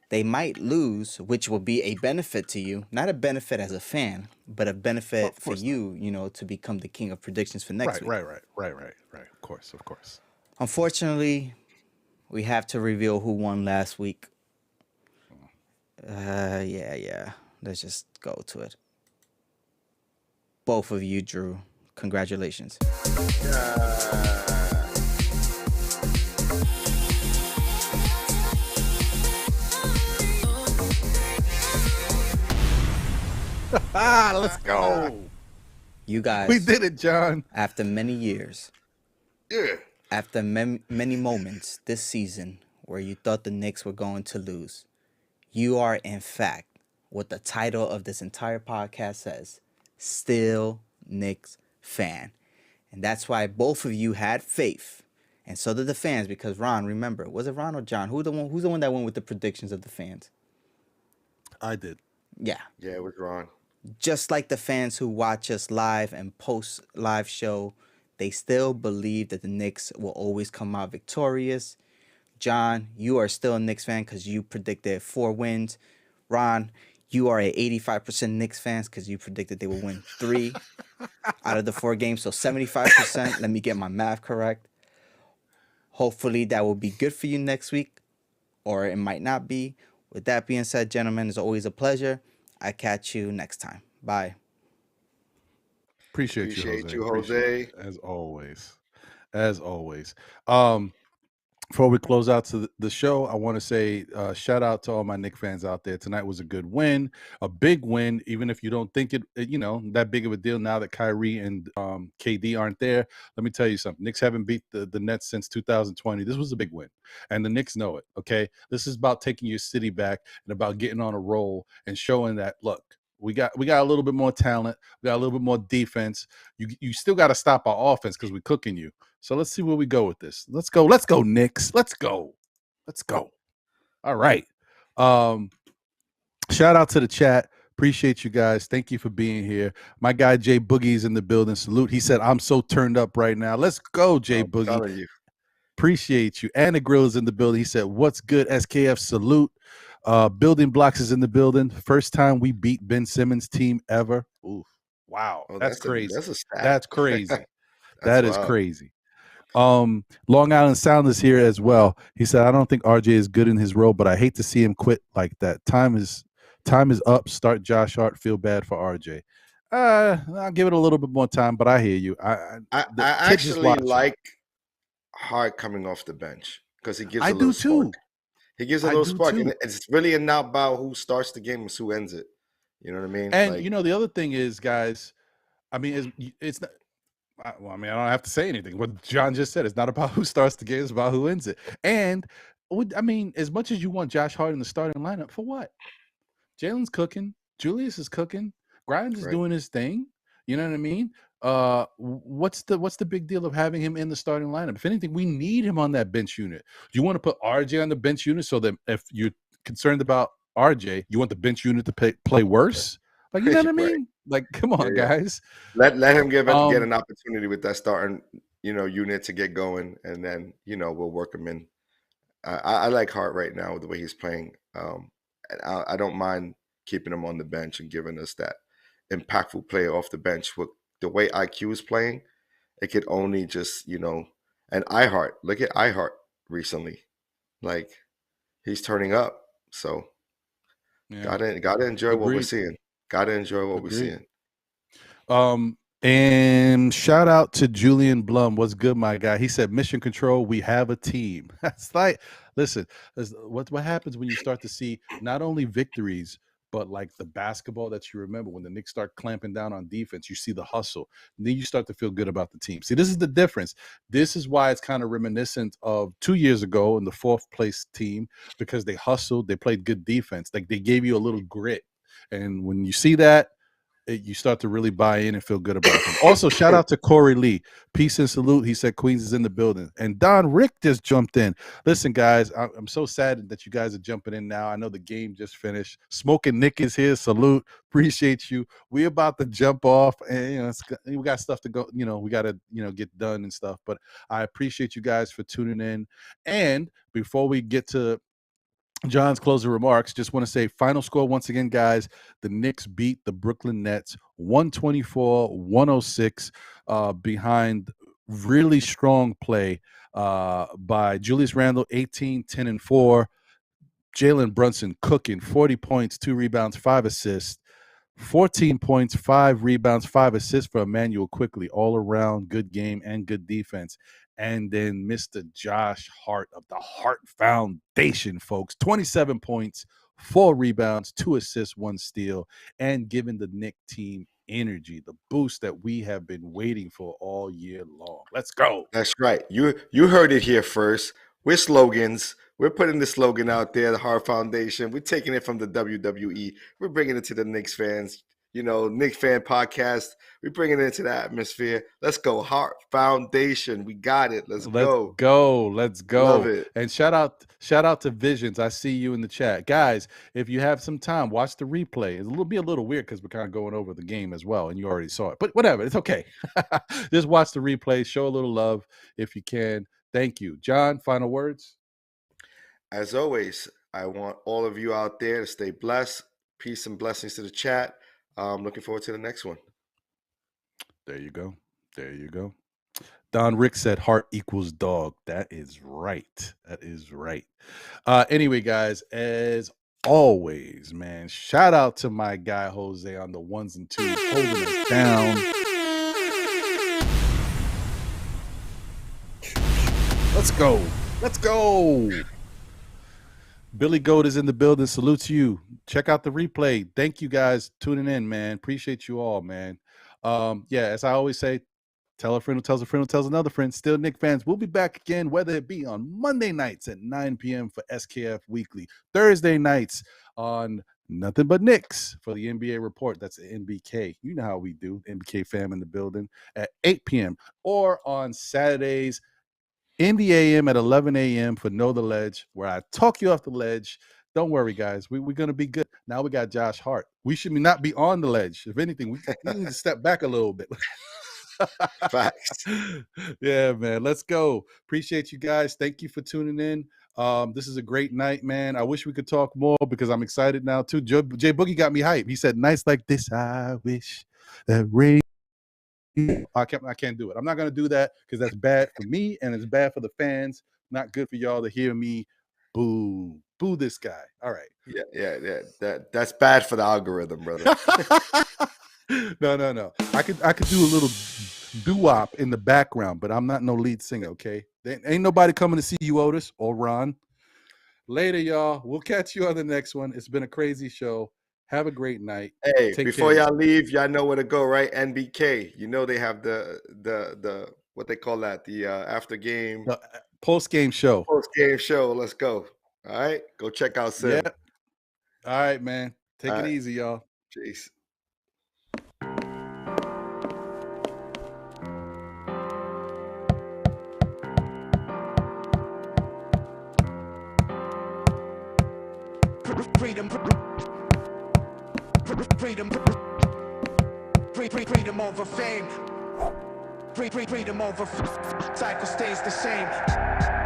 [SPEAKER 5] they might lose, which will be a benefit to you. Not a benefit as a fan, but a benefit for you, you know, to become the king of predictions for next week.
[SPEAKER 3] Right. Of course.
[SPEAKER 5] Unfortunately, we have to reveal who won last week. Yeah. Let's just go to it. Both of you drew. Congratulations.
[SPEAKER 3] Let's go.
[SPEAKER 5] You guys,
[SPEAKER 3] We did it, John.
[SPEAKER 5] after many years,
[SPEAKER 6] Yeah.
[SPEAKER 5] after many moments this season where you thought the Knicks were going to lose, you are, in fact, what the title of this entire podcast says, still Knicks fan. And that's why both of you had faith. And so did the fans, because Ron, remember, was it Ron or John? Who's the one that went with the predictions of the fans?
[SPEAKER 3] I did.
[SPEAKER 5] Yeah.
[SPEAKER 6] Yeah, it was Ron.
[SPEAKER 5] Just like the fans who watch us live and post live show, they still believe that the Knicks will always come out victorious. John, you are still a Knicks fan because you predicted 4 wins. Ron, you are a 85% Knicks fans because you predicted they will win 3 out of the 4 games. So 75%. Let me get my math correct. Hopefully that will be good for you next week, or it might not be. With that being said, gentlemen, it's always a pleasure. I catch you next time. Bye.
[SPEAKER 3] Appreciate you, Jose.
[SPEAKER 6] Jose.
[SPEAKER 3] As always. Before we close out to the show, I want to say shout out to all my Knicks fans out there. Tonight was a good win, a big win, even if you don't think it, that big of a deal now that Kyrie and KD aren't there. Let me tell you something. Knicks haven't beat the Nets since 2020. This was a big win, and the Knicks know it, okay? This is about taking your city back and about getting on a roll and showing that, look, we got a little bit more talent. We got a little bit more defense. You still got to stop our offense because we're cooking you. So let's see where we go with this. Let's go, Knicks. Let's go. All right. Shout out to the chat. Appreciate you guys. Thank you for being here. My guy Jay Boogie's in the building. Salute. He said, I'm so turned up right now. Let's go, Jay
[SPEAKER 6] I'm
[SPEAKER 3] Boogie.
[SPEAKER 6] telling you.
[SPEAKER 3] Appreciate you. Anna Grill is in the building. He said, what's good, SKF? Salute. Building Blocks is in the building. First time we beat Ben Simmons' team ever. Ooh, wow.
[SPEAKER 6] Oh,
[SPEAKER 3] that's crazy.
[SPEAKER 6] That's a stat.
[SPEAKER 3] That's crazy.
[SPEAKER 6] That's
[SPEAKER 3] That is
[SPEAKER 6] wild.
[SPEAKER 3] crazy. Long Island Sound is here as well. He said, I don't think RJ is good in his role, but I hate to see him quit like that. Time is up. Start Josh Hart. Feel bad for RJ. I'll give it a little bit more time, but I hear you.
[SPEAKER 6] I actually like Hart coming off the bench because he gives
[SPEAKER 3] I
[SPEAKER 6] a little
[SPEAKER 3] do
[SPEAKER 6] spark.
[SPEAKER 3] too.
[SPEAKER 6] He gives a
[SPEAKER 3] I
[SPEAKER 6] little
[SPEAKER 3] do
[SPEAKER 6] spark,
[SPEAKER 3] too.
[SPEAKER 6] and it's really not about who starts the game; it's who ends it. You know what I mean?
[SPEAKER 3] And
[SPEAKER 6] Like,
[SPEAKER 3] you know, the other thing is, guys, I mean, it's not. Well, I mean, I don't have to say anything. What John just said, it's not about who starts the game; it's about who ends it. And I mean, as much as you want Josh Hart in the starting lineup, for what? Jalen's cooking, Julius is cooking, Grimes is
[SPEAKER 6] right.
[SPEAKER 3] doing his thing. You know what I mean? What's the big deal of having him in the starting lineup? If anything, we need him on that bench unit. Do you want to put RJ on the bench unit so that if you're concerned about RJ, you want the bench unit to play worse? Like, you know what I mean?
[SPEAKER 6] Right.
[SPEAKER 3] Like, come on,
[SPEAKER 6] Yeah.
[SPEAKER 3] guys.
[SPEAKER 6] Let him get an opportunity with that starting, unit to get going, and then we'll work him in. I like Hart right now the way he's playing. And I don't mind keeping him on the bench and giving us that impactful player off the bench. With the way IQ is playing, it could only just and iHeart. Look at iHeart recently, like he's turning up. So
[SPEAKER 3] Yeah.
[SPEAKER 6] gotta enjoy what we're
[SPEAKER 3] Agreed.
[SPEAKER 6] seeing. Gotta enjoy what we're
[SPEAKER 3] Agreed.
[SPEAKER 6] seeing.
[SPEAKER 3] And shout out to Julian Blum. What's good, my guy? He said, "Mission Control, we have a team." That's like, listen, what happens when you start to see not only victories, but like the basketball that you remember when the Knicks start clamping down on defense. You see the hustle, and then you start to feel good about the team. See, this is the difference. This is why it's kind of reminiscent of 2 years ago in the 4th place team, because they hustled, they played good defense, like they gave you a little grit, and when you see that, you start to really buy in and feel good about them. Also, shout out to Corey Lee. Peace and salute. He said Queens is in the building. And Don Rick just jumped in. Listen, guys, I'm so sad that you guys are jumping in now. I know the game just finished. Smoking Nick is here. Salute. Appreciate you. We about to jump off, and we got stuff to go. We got to get done and stuff. But I appreciate you guys for tuning in. And before we get to John's closing remarks, just want to say final score once again, guys. The Knicks beat the Brooklyn Nets 124-106 behind really strong play by Julius Randle, 18, 10, and 4. Jalen Brunson cooking, 40 points, 2 rebounds, 5 assists. 14 points, 5 rebounds, 5 assists for Emmanuel Quickly. All around good game and good defense. And then Mr. Josh Hart of the Hart Foundation, folks. 27 points, 4 rebounds, 2 assists, 1 steal, and giving the Knicks team energy, the boost that we have been waiting for all year long. Let's go.
[SPEAKER 6] That's right. You heard it here first. We're slogans. We're putting the slogan out there, the Hart Foundation. We're taking it from the WWE. We're bringing it to the Knicks fans. Knicks fan podcast. We're bringing it into the atmosphere. Let's go, Hart Foundation. We got it. Let's go.
[SPEAKER 3] Let's go.
[SPEAKER 6] Love it.
[SPEAKER 3] And shout out to Visions. I see you in the chat, guys. If you have some time, watch the replay. It'll be a little weird because we're kind of going over the game as well, and you already saw it. But whatever, it's okay. Just watch the replay. Show a little love if you can. Thank you, John. Final words.
[SPEAKER 6] As always, I want all of you out there to stay blessed. Peace and blessings to the chat. Looking forward to the next one.
[SPEAKER 3] There you go. Don Rick said Hart equals dog. That is right. Anyway, guys, as always, man, shout out to my guy Jose on the 1s and 2s, holding us down. Let's go. Billy Goat is in the building. Salute to you. Check out the replay. Thank you guys tuning in, man. Appreciate you all, man. As I always say, tell a friend who tells a friend who tells another friend. Still Knicks fans, we'll be back again, whether it be on Monday nights at 9 p.m. for SKF Weekly, Thursday nights on NothinButKnicks for the NBA report. That's the NBK. You know how we do. NBK fam in the building at 8 p.m. or on Saturdays in the AM at 11 a.m. for Know the Ledge, where I talk you off the ledge. Don't worry, guys. We're going to be good. Now we got Josh Hart. We should not be on the ledge. If anything, we need to step back a little bit.
[SPEAKER 6] Facts.
[SPEAKER 3] Yeah, man. Let's go. Appreciate you guys. Thank you for tuning in. This is a great night, man. I wish we could talk more because I'm excited now, too. Jay Boogie got me hyped. He said, nights like this, I wish that rain. I can't do it. I'm not going to do that because that's bad for me and it's bad for the fans. Not good for y'all to hear me boo this guy. All right.
[SPEAKER 6] Yeah. That's bad for the algorithm, brother.
[SPEAKER 3] No. I could do a little doo-wop in the background, but I'm not no lead singer, okay? There ain't nobody coming to see you, Otis or Ron. Later, y'all. We'll catch you on the next one. It's been a crazy show. Have a great night.
[SPEAKER 6] Hey,
[SPEAKER 3] Take
[SPEAKER 6] before
[SPEAKER 3] care.
[SPEAKER 6] y'all leave, y'all know where to go, right? NBK. You know they have the what they call that, the after game,
[SPEAKER 3] The post-game show.
[SPEAKER 6] post game show. Let's go. All right, go check out Sim.
[SPEAKER 3] Yeah. All right, man. Take
[SPEAKER 6] All
[SPEAKER 3] it
[SPEAKER 6] right.
[SPEAKER 3] easy, y'all.
[SPEAKER 6] Jeez.
[SPEAKER 4] Freedom. Freedom over fame. Freedom over cycle stays the same.